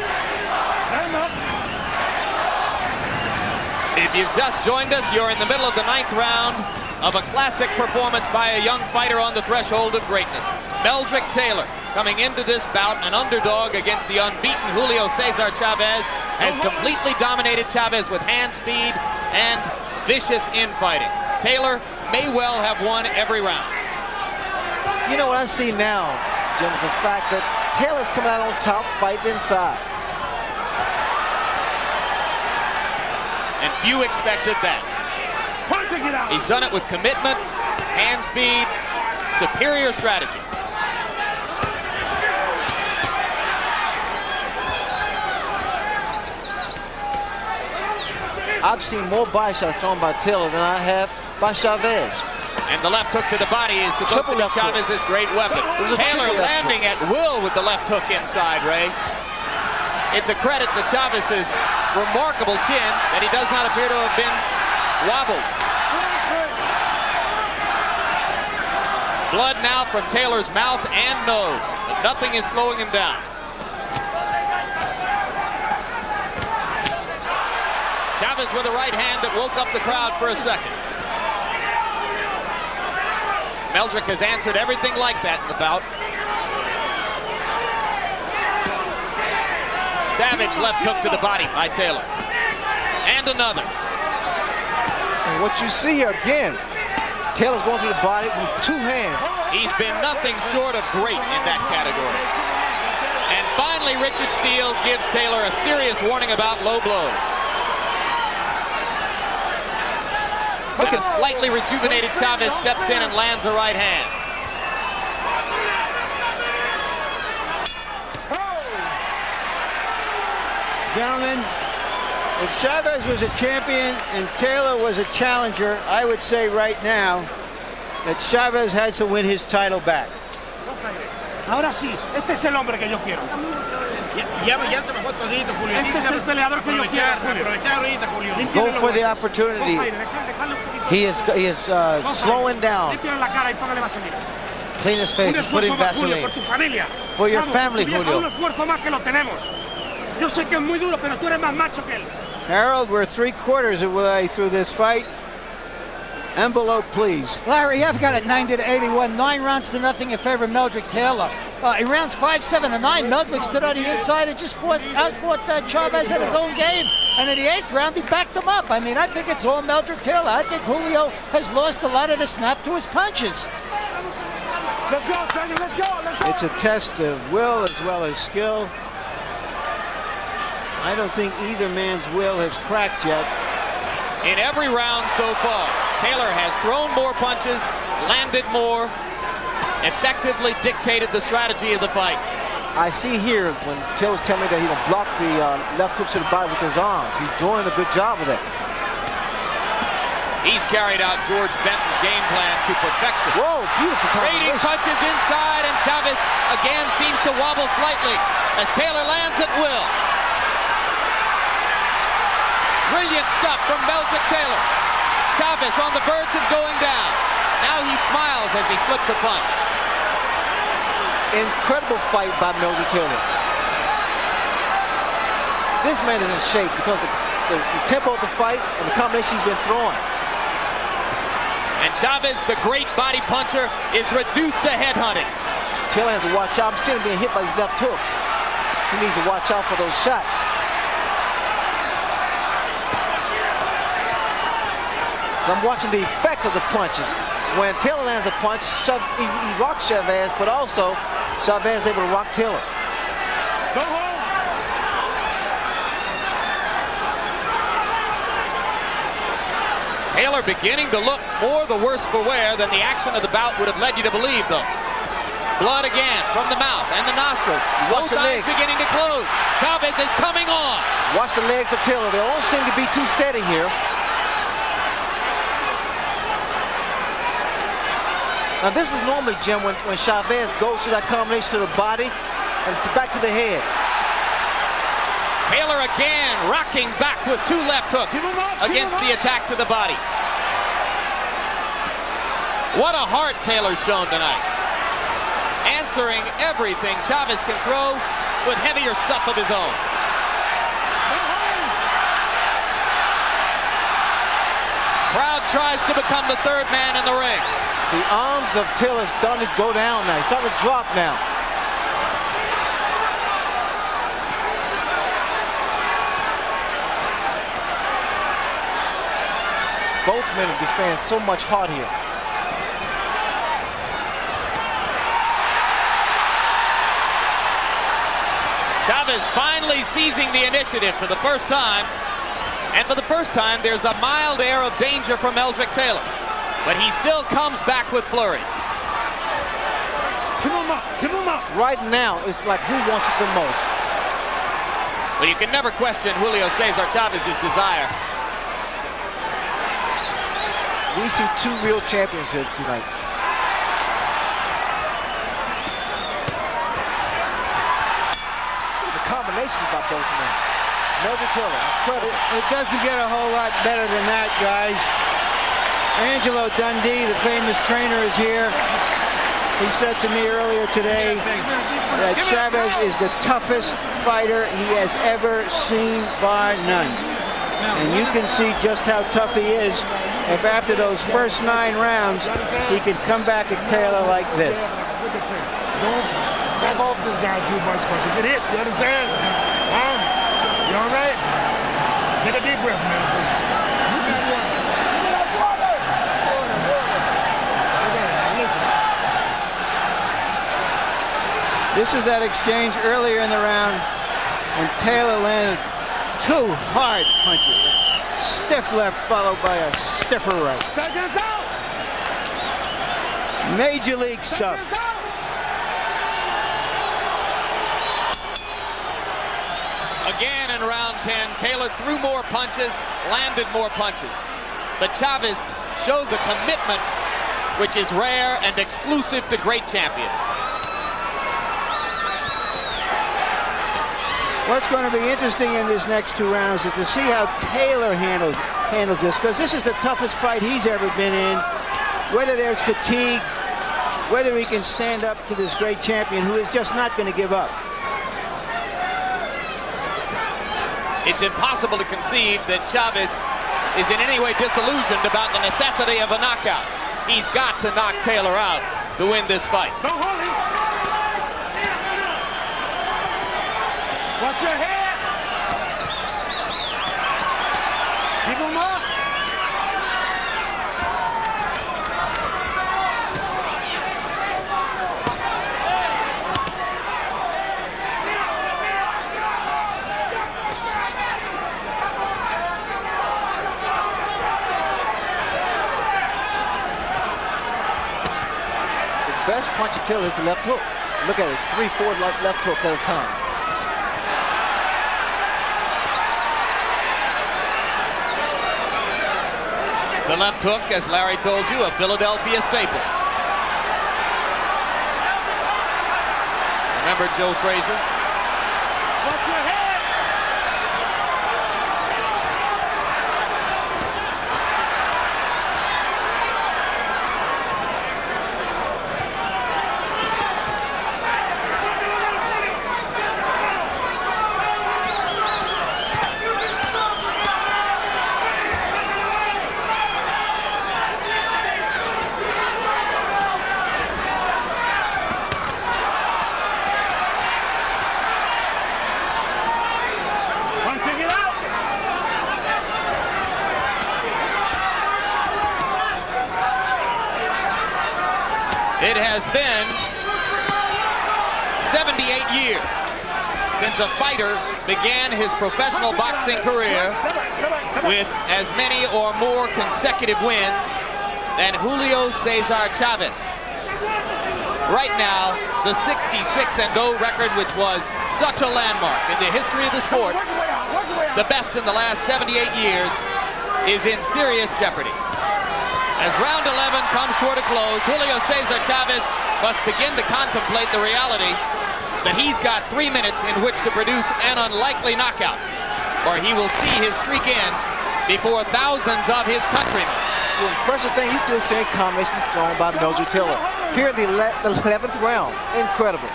If you've just joined us, you're in the middle of the 9th round of a classic performance by a young fighter on the threshold of greatness. Meldrick Taylor, coming into this bout, an underdog against the unbeaten Julio Cesar Chavez, has completely dominated Chavez with hand speed and vicious infighting. Taylor may well have won every round. You know what I see now, Jim, is the fact that Taylor's coming out on top, fighting inside. and few expected that. He's done it with commitment, hand speed, superior strategy. I've seen more body shots thrown by Taylor than I have by Chavez. And the left hook to the body is supposed to be Chavez's great weapon. Taylor landing at will with the left hook inside, Ray. It's a credit to Chavez's remarkable chin that he does not appear to have been wobbled. Blood now from Taylor's mouth and nose, but nothing is slowing him down. Chavez with a right hand that woke up the crowd for a second. Meldrick has answered everything like that in the bout. Savage left hook to the body by Taylor. And another. And what you see here again, Taylor's going through the body with two hands. He's been nothing short of great in that category. And finally, Richard Steele gives Taylor a serious warning about low blows. And a slightly rejuvenated Chavez steps in and lands a right hand. Gentlemen, if Chavez was a champion and Taylor was a challenger, I would say right now that Chavez has to win his title back. Ahora sí, este es el hombre que yo quiero. Ya se bajó todito, Julio. Este es el peleador que yo quiero, Julio. Aprovechar ahorita, Julio. Go for the opportunity. He is slowing down. Clean his face, put in Vaseline. For your family, Julio. Un esfuerzo más que lo tenemos. Yo sé que es muy duro, pero tú eres más macho que él. Harold, we're 3/4 of the way through this fight. Envelope, please. Larry, I've got it 90-81, 9 rounds to nothing in favor of Meldrick Taylor. In rounds 5, 7, and 9, Meldrick stood on the inside and just outfought Chavez at his own game. And in the 8th round, he backed him up. I mean, I think it's all Meldrick Taylor. I think Julio has lost a lot of the snap to his punches. Let's go, Sergio, let's go, let's go. It's a test of will as well as skill. I don't think either man's will has cracked yet. In every round so far, Taylor has thrown more punches, landed more, effectively dictated the strategy of the fight. I see here when Taylor's telling me that he can block the left hook to the body with his arms. He's doing a good job of that. He's carried out George Benton's game plan to perfection. Whoa, beautiful trading punches inside, and Chavez again seems to wobble slightly as Taylor lands at will. Brilliant stuff from Meldrick Taylor. Chavez on the verge of going down. Now he smiles as he slips a punch. Incredible fight by Meldrick Taylor. This man is in shape because the tempo of the fight and the combination he's been throwing. And Chavez, the great body puncher, is reduced to headhunting. Taylor has to watch out. I'm seeing him being hit by these left hooks. He needs to watch out for those shots. So I'm watching the effects of the punches. When Taylor lands a punch, he rocks Chavez, but also Chavez is able to rock Taylor. Go home. Taylor beginning to look more the worse for wear than the action of the bout would have led you to believe, though. Blood again from the mouth and the nostrils. Watch Both the eyes legs beginning to close. Chavez is coming on. Watch the legs of Taylor. They don't seem to be too steady here. Now this is normally, Jim, when Chavez goes to that combination to the body and back to the head. Taylor again rocking back with 2 left hooks against the attack to the body. What a heart Taylor's shown tonight. Answering everything Chavez can throw with heavier stuff of his own. Crowd tries to become the 3rd man in the ring. The arms of Taylor are starting to go down now. He's starting to drop now. Both men are displaying so much heart here. Chavez finally seizing the initiative for the first time. And for the first time, there's a mild air of danger from Meldrick Taylor. But he still comes back with flurries. Keep him up, keep him up. Right now, it's like who wants it the most. But you can never question Julio Cesar Chavez's desire. We see two real champions here tonight. The combinations by both men. Meldrick Taylor, incredible. It doesn't get a whole lot better than that, guys. Angelo Dundee, the famous trainer, is here. He said to me earlier today that Chavez is the toughest fighter he has ever seen, bar none. And you can see just how tough he is if after those first 9 rounds, he can come back at Taylor like this. Don't back off this guy too much because you get hit, you understand? Huh? You all right? Take a deep breath, man. This is that exchange earlier in the round when Taylor landed 2 hard punches. Stiff left followed by a stiffer right. Major league stuff. Again in round 10, Taylor threw more punches, landed more punches. But Chavez shows a commitment which is rare and exclusive to great champions. What's going to be interesting in these next 2 rounds is to see how Taylor handles this, because this is the toughest fight he's ever been in. Whether there's fatigue, whether he can stand up to this great champion who is just not going to give up. It's impossible to conceive that Chavez is in any way disillusioned about the necessity of a knockout. He's got to knock Taylor out to win this fight. Don't hold him. Watch your head. Keep him up. The best punch of Taylor is the left hook. Look at it, 3-4 left hooks at a time. The left hook, as Larry told you, a Philadelphia staple. Remember Joe Frazier? Watch your head. It has been 78 years since a fighter began his professional boxing career with as many or more consecutive wins than Julio Cesar Chavez. Right now, the 66-0 record, which was such a landmark in the history of the sport, the best in the last 78 years, is in serious jeopardy. As round 11 comes toward a close, Julio Cesar Chavez must begin to contemplate the reality that he's got 3 minutes in which to produce an unlikely knockout, or he will see his streak end before thousands of his countrymen. The impressive thing, he's still seeing combinations thrown by Meldrick Taylor. Here in the 11th round, incredible.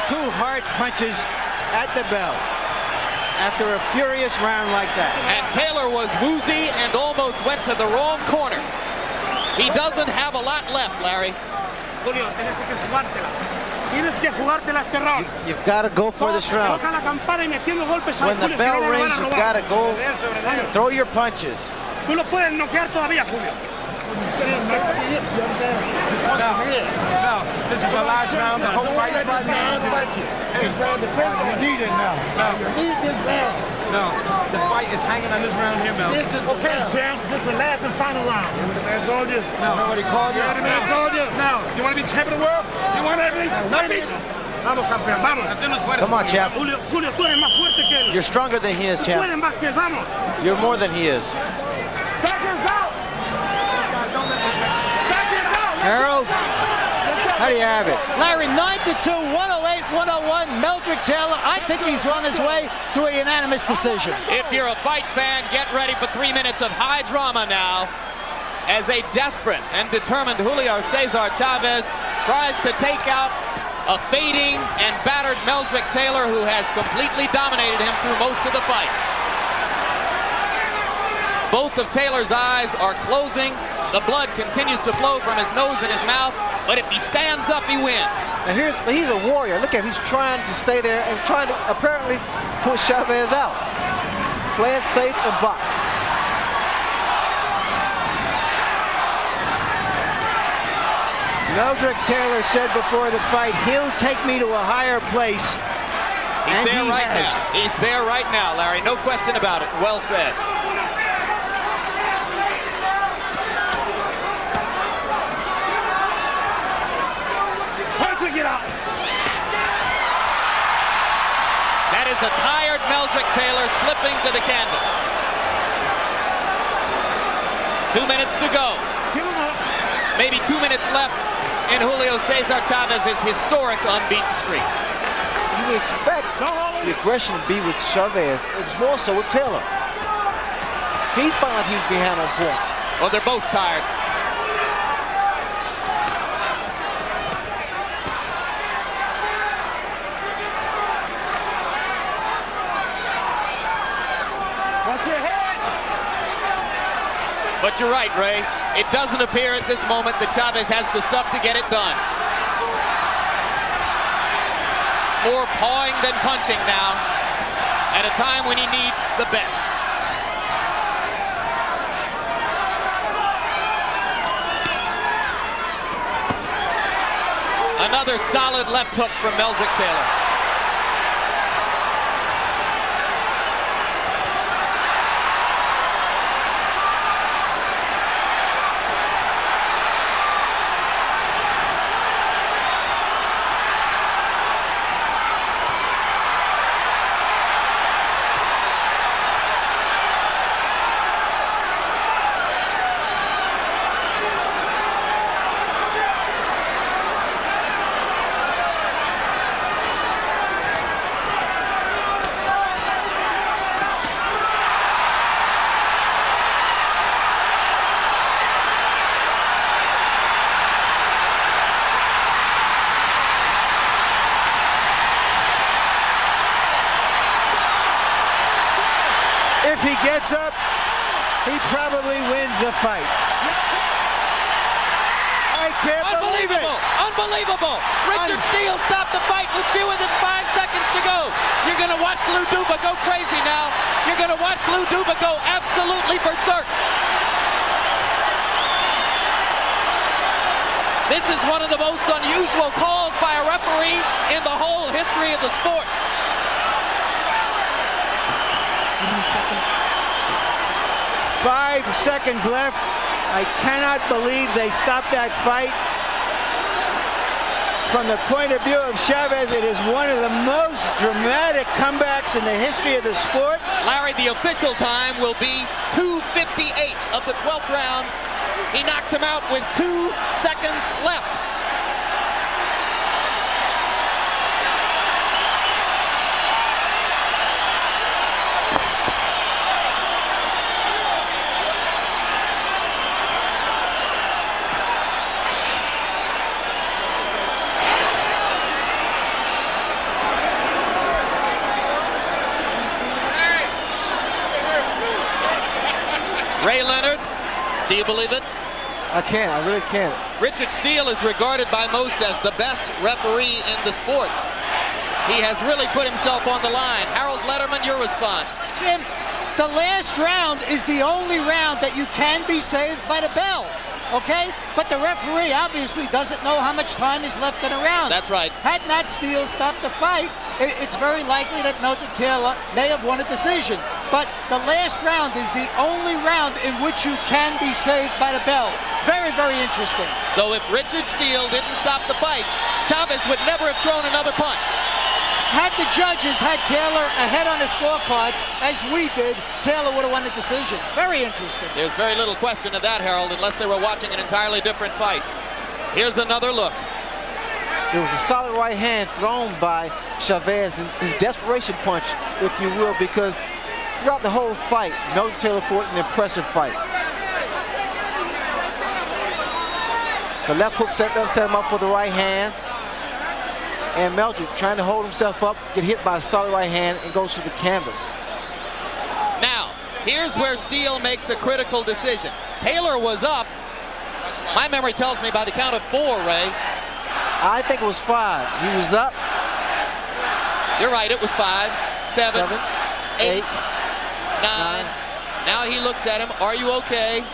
2 hard punches at the bell after a furious round like that. And Taylor was woozy and almost went to the wrong corner. He doesn't have a lot left, Larry. Julio, tienes que jugártela este round. You've got to go for this round. When the bell rings, you've got to go throw your punches. Tú lo puedes noquear todavía, Julio. No, this is the last round. The whole fight is right now. This round depends on you need it now. You need this round. No, the fight is hanging on this round here, Mel. This is Okay, champ. This is the last and final round. The man called you. No. Nobody called you. The man called you. No. You want to be champ of the world? You want everything? Nothing. Vamos, campeón. Vamos. Come on, champ. Julio, tú eres más fuerte que él. You're stronger than he is, Tú puedes champ. más que él. Vamos. You're more than he is. Seconds out. Seconds out. Harold, how do you have it? Larry, 9-2, 108, 101. Meldrick Taylor, I think he's on his way to a unanimous decision. If you're a fight fan, get ready for 3 minutes of high drama now as a desperate and determined Julio Cesar Chavez tries to take out a fading and battered Meldrick Taylor, who has completely dominated him through most of the fight. Both of Taylor's eyes are closing. The blood continues to flow from his nose and his mouth, but if he stands up, he wins. And he's a warrior. Look at him. He's trying to stay there and trying to apparently push Chavez out. Play it safe and box. Meldrick Taylor said before the fight, he'll take me to a higher place. He's there right now. He's there right now, Larry. No question about it. Well said. That is a tired Meldrick Taylor slipping to the canvas. 2 minutes to go. Maybe 2 minutes left in Julio Cesar Chavez's historic unbeaten streak. You would expect the aggression to be with Chavez. It's more so with Taylor. He's felt like he's behind on points. Well, they're both tired. But you're right, Ray. It doesn't appear at this moment that Chavez has the stuff to get it done. More pawing than punching now, at a time when he needs the best. Another solid left hook from Meldrick Taylor. If he gets up, he probably wins the fight. I can't believe it. Unbelievable. Richard Steele stopped the fight with fewer than 5 seconds to go. You're going to watch Lou Duva go crazy now. You're going to watch Lou Duva go absolutely berserk. This is one of the most unusual calls by a referee in the whole history of the sport. 5 seconds left. I cannot believe they stopped that fight. From the point of view of Chavez, it is one of the most dramatic comebacks in the history of the sport. Larry, the official time will be 2:58 of the 12th round. He knocked him out with 2 seconds left. Ray Leonard, do you believe it? I can't. I really can't. Richard Steele is regarded by most as the best referee in the sport. He has really put himself on the line. Harold Letterman, your response. Jim, The last round is the only round that you can be saved by the bell. Okay? But the referee obviously doesn't know how much time is left in a round. That's right. Had not Steele stopped the fight, it's very likely that Meldrick Taylor may have won a decision. But the last round is the only round in which you can be saved by the bell. Very, very interesting. So if Richard Steele didn't stop the fight, Chavez would never have thrown another punch. Had the judges had Taylor ahead on the scorecards, as we did, Taylor would have won the decision. Very interesting. There's very little question of that, Harold, unless they were watching an entirely different fight. Here's another look. It was a solid right hand thrown by Chavez, his desperation punch, if you will, because throughout the whole fight, Meldrick Taylor fought an impressive fight. The left hook set him up for the right hand. And Meldrick trying to hold himself up, get hit by a solid right hand, and goes to the canvas. Now, here's where Steele makes a critical decision. Taylor was up. My memory tells me by the count of 4, Ray. I think it was 5. He was up. You're right, it was 5, 7, 8, 9. Now he looks at him. Are you okay?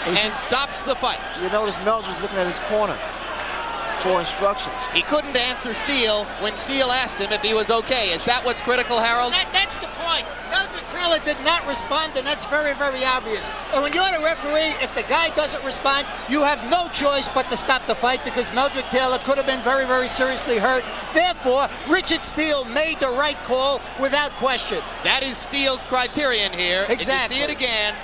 And stops the fight. You notice Meldrick looking at his corner for instructions. He couldn't answer Steele when Steele asked him if he was okay. Is that what's critical, Harold? That's the point. Meldrick Taylor did not respond, and that's very, very obvious. And when you're the referee, if the guy doesn't respond, you have no choice but to stop the fight because Meldrick Taylor could have been very, very seriously hurt. Therefore, Richard Steele made the right call without question. That is Steele's criterion here. Exactly. If you see it again,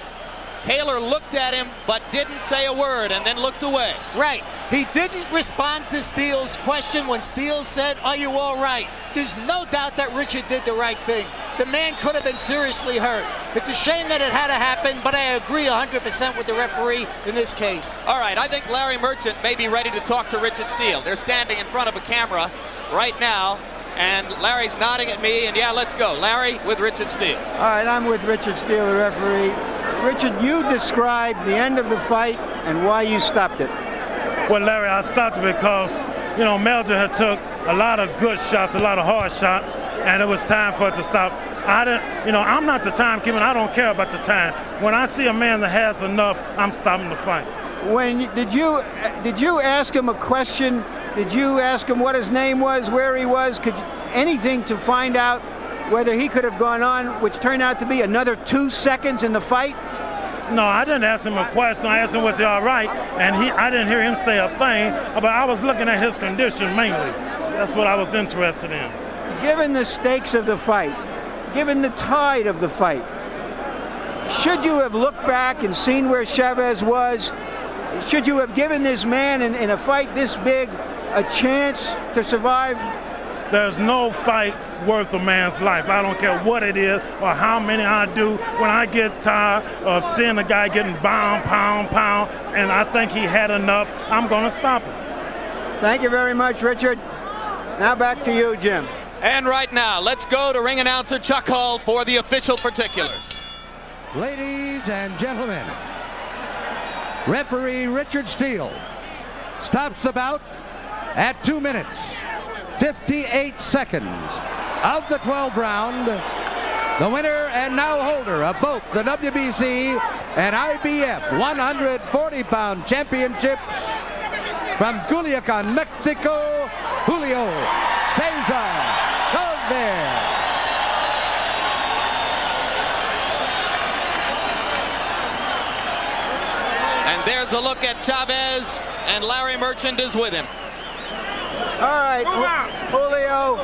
Taylor looked at him but didn't say a word and then looked away. Right. He didn't respond to Steele's question when Steele said, "Are you all right?" There's no doubt that Richard did the right thing. The man could have been seriously hurt. It's a shame that it had to happen, but I agree 100% with the referee in this case. All right, I think Larry Merchant may be ready to talk to Richard Steele. They're standing in front of a camera right now, and Larry's nodding at me, and yeah, let's go. Larry with Richard Steele. All right, I'm with Richard Steele, the referee. Richard, you described the end of the fight and why you stopped it. Well, Larry, I stopped it because, you know, Meldrick had took a lot of good shots, a lot of hard shots, and it was time for it to stop. I didn't, you know, I'm not the timekeeper, and I don't care about the time. When I see a man that has enough, I'm stopping the fight. Did you ask him a question? Did you ask him what his name was, where he was? Anything to find out whether he could have gone on, which turned out to be another 2 seconds in the fight? No, I didn't ask him a question. I asked him, was he all right? And I didn't hear him say a thing, but I was looking at his condition mainly. That's what I was interested in. Given the stakes of the fight, given the tide of the fight, should you have looked back and seen where Chavez was? Should you have given this man in a fight this big a chance to survive? There's no fight worth a man's life. I don't care what it is or how many I do. When I get tired of seeing a guy getting pound, and I think he had enough, I'm going to stop him. Thank you very much, Richard. Now back to you, Jim. And right now, let's go to ring announcer Chuck Hull for the official particulars. Ladies and gentlemen, referee Richard Steele stops the bout at 2 minutes, 58 seconds of the 12th round. The winner and now holder of both the WBC and IBF 140-pound championships from Culiacan, Mexico, Julio Cesar Chavez. And there's a look at Chavez, and Larry Merchant is with him. All right, Julio,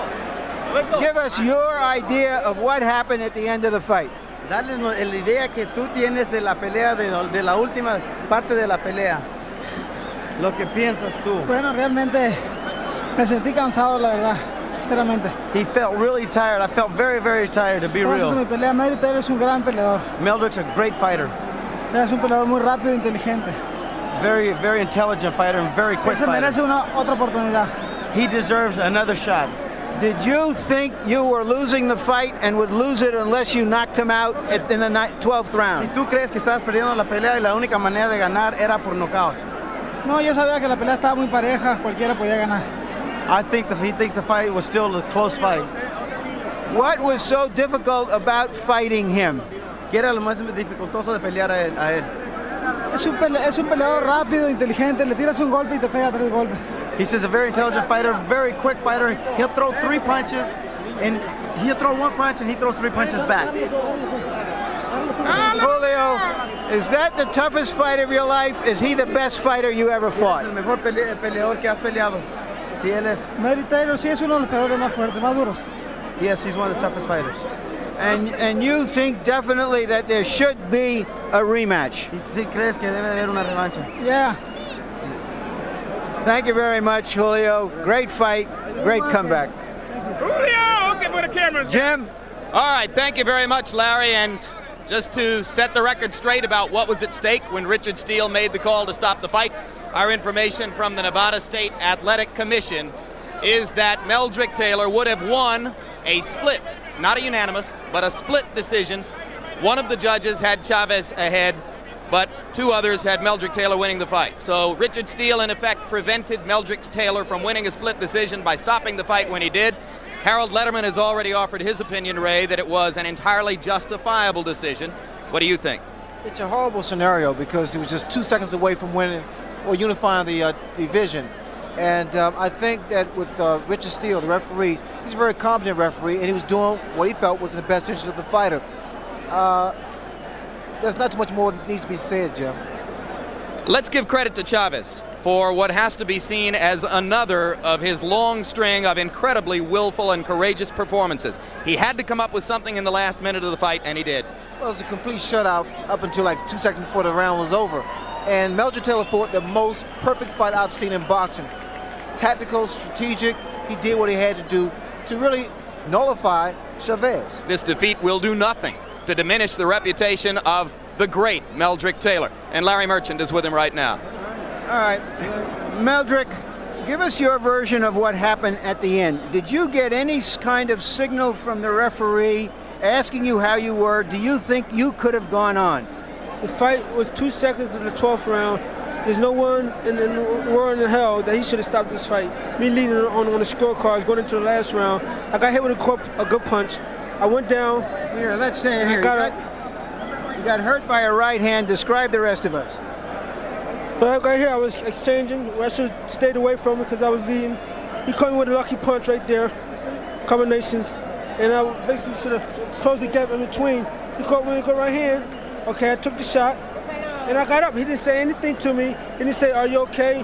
give us your idea of what happened at the end of the fight. Darles la idea que tú tienes de la pelea, de la última parte de la pelea. Lo que piensas tú. Bueno, realmente me sentí cansado, la verdad, sinceramente. He felt really tired. I felt very, very tired, to be real. Mi pelea, Meldrick Taylor es un gran peleador. Meldrick's a great fighter. Es un peleador muy rápido e inteligente. Very, very intelligent fighter and very quick Se merece fighter. otra oportunidad. He deserves another shot. Did you think you were losing the fight and would lose it unless you knocked him out in the 12th round? Si tú crees que estabas perdiendo la pelea y la única manera de ganar era por nocaut. No, yo sabía que la pelea estaba muy pareja, cualquiera podía ganar. I think he thinks the fight was still a close fight. What was so difficult about fighting him? ¿Qué era lo más dificultoso de pelear a él? Es un peleador rápido, inteligente, le tiras un golpe y te pega 3 golpes. He's just a very intelligent fighter, very quick fighter. He'll throw 3 punches, and he'll throw 1 punch, and he throws 3 punches back. Julio, is that the toughest fight of your life? Is he the best fighter you ever fought? El mejor peleador que has peleado. Sí, él es. Meldrick Taylor sí es uno de los peleadores más fuertes, más duros. Yes, he's one of the toughest fighters. And you think definitely that there should be a rematch? ¿Sí crees que debe haber una revancha? Yeah. Thank you very much, Julio. Great fight, great comeback. Julio, okay for the camera. Jim? All right, thank you very much, Larry. And just to set the record straight about what was at stake when Richard Steele made the call to stop the fight, our information from the Nevada State Athletic Commission is that Meldrick Taylor would have won a split, not a unanimous, but a split decision. One of the judges had Chavez ahead, but 2 others had Meldrick Taylor winning the fight. So Richard Steele, in effect, prevented Meldrick Taylor from winning a split decision by stopping the fight when he did. Harold Lederman has already offered his opinion, Ray, that it was an entirely justifiable decision. What do you think? It's a horrible scenario because he was just 2 seconds away from winning or unifying the division. And I think that with Richard Steele, the referee, he's a very competent referee, and he was doing what he felt was in the best interest of the fighter. There's not too much more that needs to be said, Jim. Let's give credit to Chavez for what has to be seen as another of his long string of incredibly willful and courageous performances. He had to come up with something in the last minute of the fight, and he did. Well, it was a complete shutout up until like 2 seconds before the round was over. And Meldrick Taylor fought the most perfect fight I've seen in boxing. Tactical, strategic, he did what he had to do to really nullify Chavez. This defeat will do nothing to diminish the reputation of the great Meldrick Taylor. And Larry Merchant is with him right now. All right, Meldrick, give us your version of what happened at the end. Did you get any kind of signal from the referee asking you how you were? Do you think you could have gone on? The fight was 2 seconds in the 12th round. There's no one in the world in hell that he should have stopped this fight. Me leading on the scorecards going into the last round. I got hit with a good punch. I went down. Here, let's say it here. You got hurt by a right hand. Describe the rest of us. But I got here, I was exchanging. I should have stayed away from it because I was leading. He caught me with a lucky punch right there. Combinations. And I basically should have closed the gap in between. He caught me with a good right hand. Okay, I took the shot. And I got up. He didn't say anything to me. He didn't say, "Are you okay?"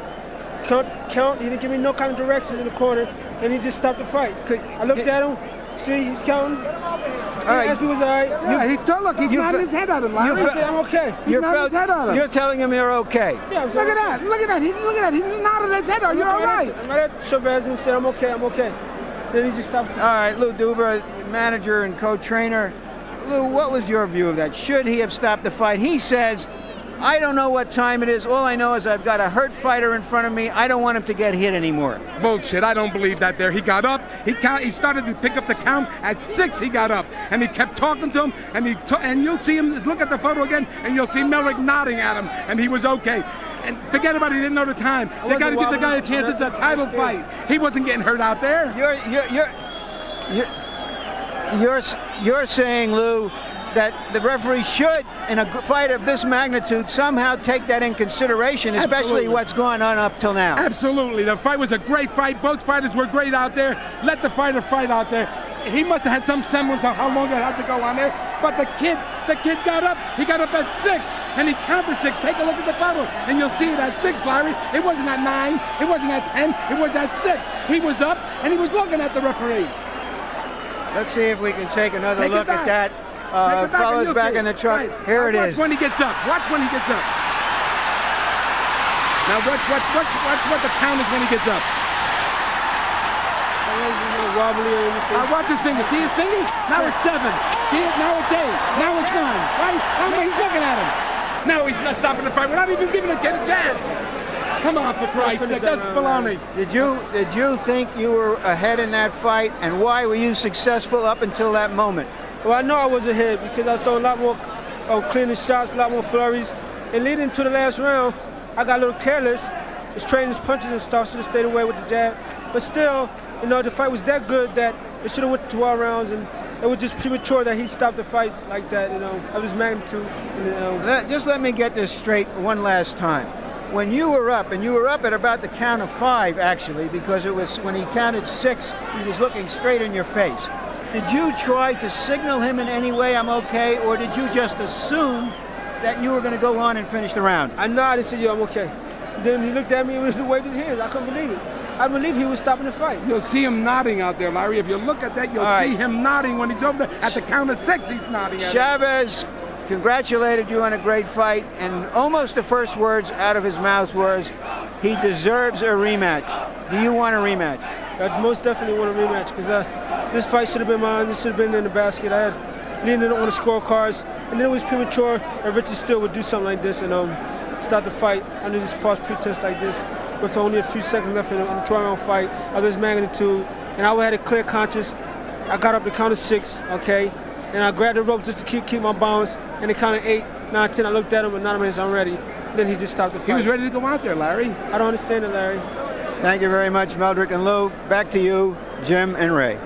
Count. He didn't give me no kind of directions in the corner. And he just stopped the fight. I looked at him. See, he's counting. All right. Asked me, was all right? Yeah, he's still, look, he's nodding his head at him. I said, I'm okay. He's nodding his head at him. You're telling him you're okay. Yeah, look at that. Look at that. Look at that. He's nodding his head at him. You're all right. I'm right at Chavez and said, I'm okay. I'm okay. Then he just stops. All right, Lou Duver, manager and co-trainer. Lou, what was your view of that? Should he have stopped the fight? He says, I don't know what time it is. All I know is I've got a hurt fighter in front of me. I don't want him to get hit anymore. Bullshit. I don't believe that there. He got up. He started to pick up the count. At 6, he got up. And he kept talking to him. And you'll see him, look at the photo again, and you'll see Meldrick nodding at him. And he was okay. And forget about it. He didn't know the time. They got to give the guy a chance. It's a title fight. He wasn't getting hurt out there. You're saying, Lou, that the referee should, in a fight of this magnitude, somehow take that in consideration, especially what's going on up till now. Absolutely. The fight was a great fight. Both fighters were great out there. Let the fighter fight out there. He must have had some semblance of how long it had to go on there. But the kid got up. He got up at 6, and he counted 6. Take a look at the photo, and you'll see it at 6, Larry. It wasn't at 9. It wasn't at 10. It was at 6. He was up, and he was looking at the referee. Let's see if we can take another look at that. Fellas back in the truck. Right. Here it is. Watch when he gets up. Watch when he gets up. Now watch what the count is when he gets up. Wobbly or anything. Watch his fingers. See his fingers? Now it's 7. See it? Now it's 8. Now it's 9. Right? He's looking at him. Now he's not stopping the fight. We're not even giving the kid a chance. Come on, for Christ's sake. That's baloney. Did you think you were ahead in that fight, and why were you successful up until that moment? Well, I know I was ahead because I threw a lot more cleaner shots, a lot more flurries. And leading to the last round, I got a little careless. Was trading his punches and stuff, should have stayed away with the jab. But still, the fight was that good that it should have went to 12 rounds, and it was just premature that he stopped the fight like that, you know, of his magnitude. Just let me get this straight one last time. When you were up, and you were up at about the count of 5, actually, because it was when he counted 6, he was looking straight in your face. Did you try to signal him in any way, I'm okay, or did you just assume that you were going to go on and finish the round? I nodded and said, yo, I'm okay. Then he looked at me and waved his hands. I couldn't believe it. I believe he was stopping the fight. You'll see him nodding out there, Larry. If you look at that, you'll see him nodding when he's over there. At the count of 6, he's nodding at Chavez congratulated you on a great fight, and almost the first words out of his mouth was, he deserves a rematch. Do you want a rematch? I most definitely want a rematch, because this fight should have been mine. This should have been in the basket. I had leaned on the scorecards, and then it was premature, and Richard Steele would do something like this and start the fight under this false pretense like this, with only a few seconds left in the 12-round fight of this magnitude. And I had a clear conscience. I got up to count of 6, okay? And I grabbed the rope just to keep my balance. And it counted 8, 9, 10. I looked at him, and none of I'm ready. Then he just stopped the fight. He was ready to go out there, Larry. I don't understand it, Larry. Thank you very much, Meldrick and Lou. Back to you, Jim and Ray.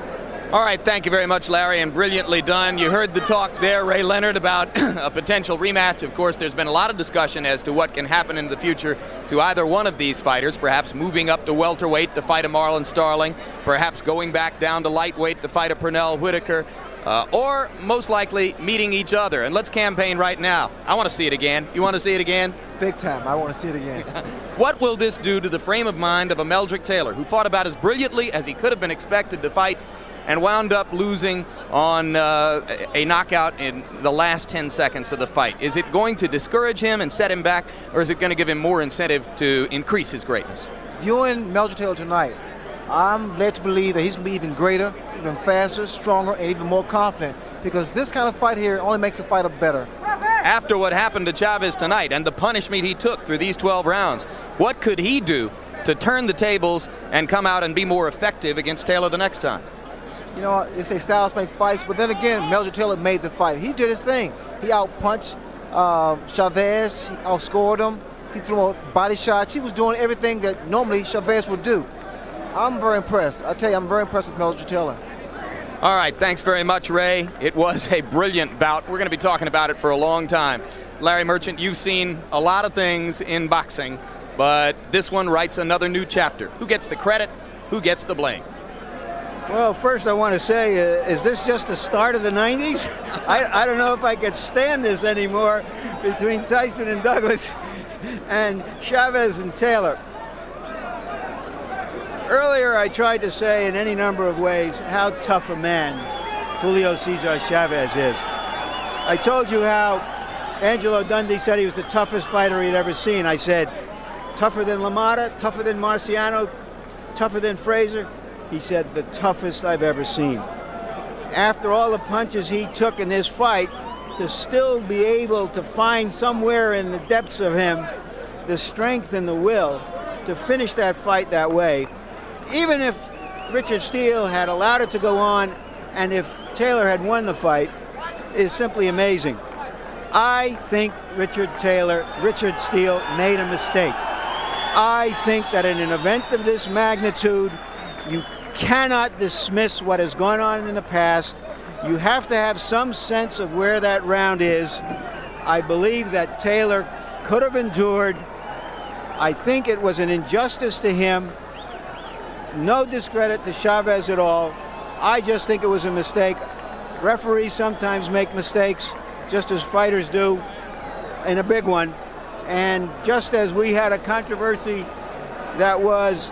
All right, thank you very much, Larry, and brilliantly done. You heard the talk there, Ray Leonard, about a potential rematch. Of course, there's been a lot of discussion as to what can happen in the future to either one of these fighters, perhaps moving up to welterweight to fight a Marlon Starling, perhaps going back down to lightweight to fight a Pernell Whitaker, or most likely meeting each other. And let's campaign right now. I want to see it again. You want to see it again? Big time. I want to see it again. What will this do to the frame of mind of a Meldrick Taylor, who fought about as brilliantly as he could have been expected to fight and wound up losing on a knockout in the last 10 seconds of the fight? Is it going to discourage him and set him back, or is it going to give him more incentive to increase his greatness? Viewing Meldrick Taylor tonight, I'm led to believe that he's going to be even greater, even faster, stronger, and even more confident, because this kind of fight here only makes a fighter better. After what happened to Chavez tonight and the punishment he took through these 12 rounds, what could he do to turn the tables and come out and be more effective against Taylor the next time? You know, they say styles make fights, but then again, Meldrick Taylor made the fight. He did his thing. He outpunched Chavez, he outscored him, he threw body shots. He was doing everything that normally Chavez would do. I'm very impressed. I tell you, I'm very impressed with Meldrick Taylor. All right, thanks very much, Ray. It was a brilliant bout. We're going to be talking about it for a long time. Larry Merchant, you've seen a lot of things in boxing, but this one writes another new chapter. Who gets the credit? Who gets the blame? Well, first I want to say, is this just the start of the 90s? I don't know if I could stand this anymore between Tyson and Douglas and Chavez and Taylor. Earlier I tried to say in any number of ways how tough a man Julio Cesar Chavez is. I told you how Angelo Dundee said he was the toughest fighter he'd ever seen. I said, tougher than LaMotta, tougher than Marciano, tougher than Frazier. He said, the toughest I've ever seen. After all the punches he took in this fight, to still be able to find somewhere in the depths of him the strength and the will to finish that fight that way, even if Richard Steele had allowed it to go on and if Taylor had won the fight, is simply amazing. I think Richard Steele made a mistake. I think that in an event of this magnitude, you cannot dismiss what has gone on in the past. You have to have some sense of where that round is. I believe that Taylor could have endured. I think it was an injustice to him. No discredit to Chavez at all. I just think it was a mistake. Referees sometimes make mistakes, just as fighters do, and a big one. And just as we had a controversy that was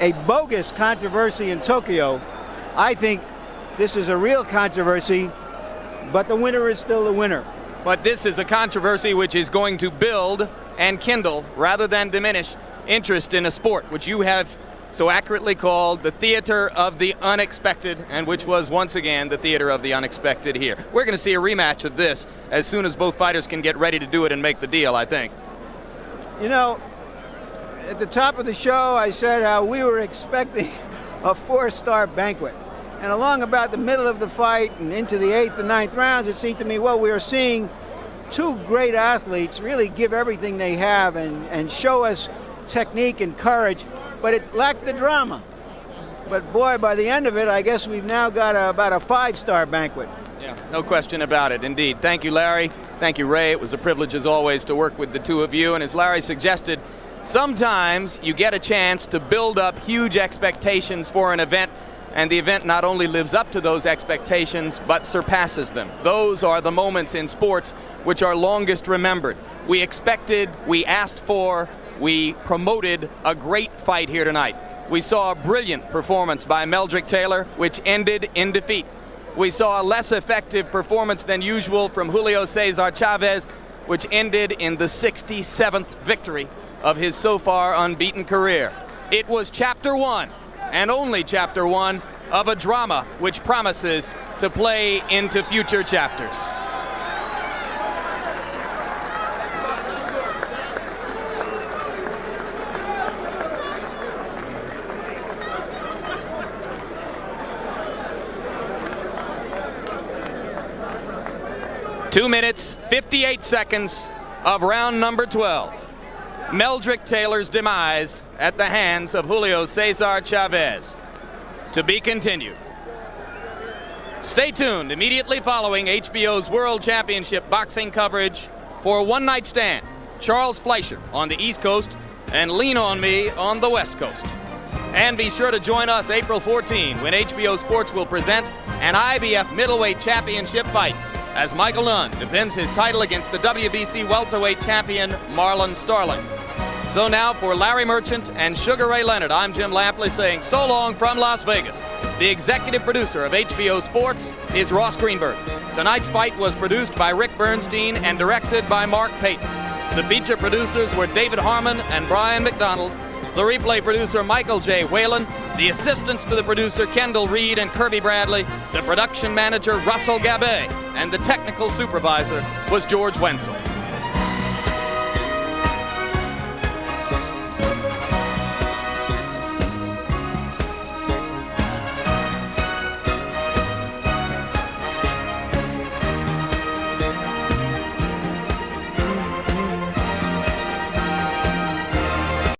a bogus controversy in Tokyo, I think this is a real controversy, but the winner is still the winner. But this is a controversy which is going to build and kindle, rather than diminish, interest in a sport which you have so accurately called the theater of the unexpected, and which was once again the theater of the unexpected here. We're going to see a rematch of this as soon as both fighters can get ready to do it and make the deal, I think. You know, at the top of the show, I said how we were expecting a 4-star banquet. And along about the middle of the fight and into the 8th and 9th rounds, it seemed to me, well, we were seeing two great athletes really give everything they have and show us technique and courage, but it lacked the drama. But boy, by the end of it, I guess we've now got about a 5-star banquet. Yeah, no question about it, indeed. Thank you, Larry. Thank you, Ray. It was a privilege, as always, to work with the two of you. And as Larry suggested, sometimes you get a chance to build up huge expectations for an event, and the event not only lives up to those expectations, but surpasses them. Those are the moments in sports which are longest remembered. We expected, we asked for, we promoted a great fight here tonight. We saw a brilliant performance by Meldrick Taylor, which ended in defeat. We saw a less effective performance than usual from Julio Cesar Chavez, which ended in the 67th victory of his so far unbeaten career. It was chapter 1, and only chapter 1, of a drama which promises to play into future chapters. Two minutes, 58 seconds of round number 12. Meldrick Taylor's demise at the hands of Julio Cesar Chavez. To be continued. Stay tuned immediately following HBO's World Championship boxing coverage for One Night Stand. Charles Fleischer on the East Coast and Lean On Me on the West Coast. And be sure to join us April 14 when HBO Sports will present an IBF middleweight championship fight as Michael Nunn defends his title against the WBC welterweight champion Marlon Starling. So now for Larry Merchant and Sugar Ray Leonard, I'm Jim Lampley saying so long from Las Vegas. The executive producer of HBO Sports is Ross Greenberg. Tonight's fight was produced by Rick Bernstein and directed by Mark Payton. The feature producers were David Harmon and Brian McDonald. The replay producer, Michael J. Whalen. The assistants to the producer, Kendall Reed and Kirby Bradley. The production manager, Russell Gabay. And the technical supervisor was George Wenzel.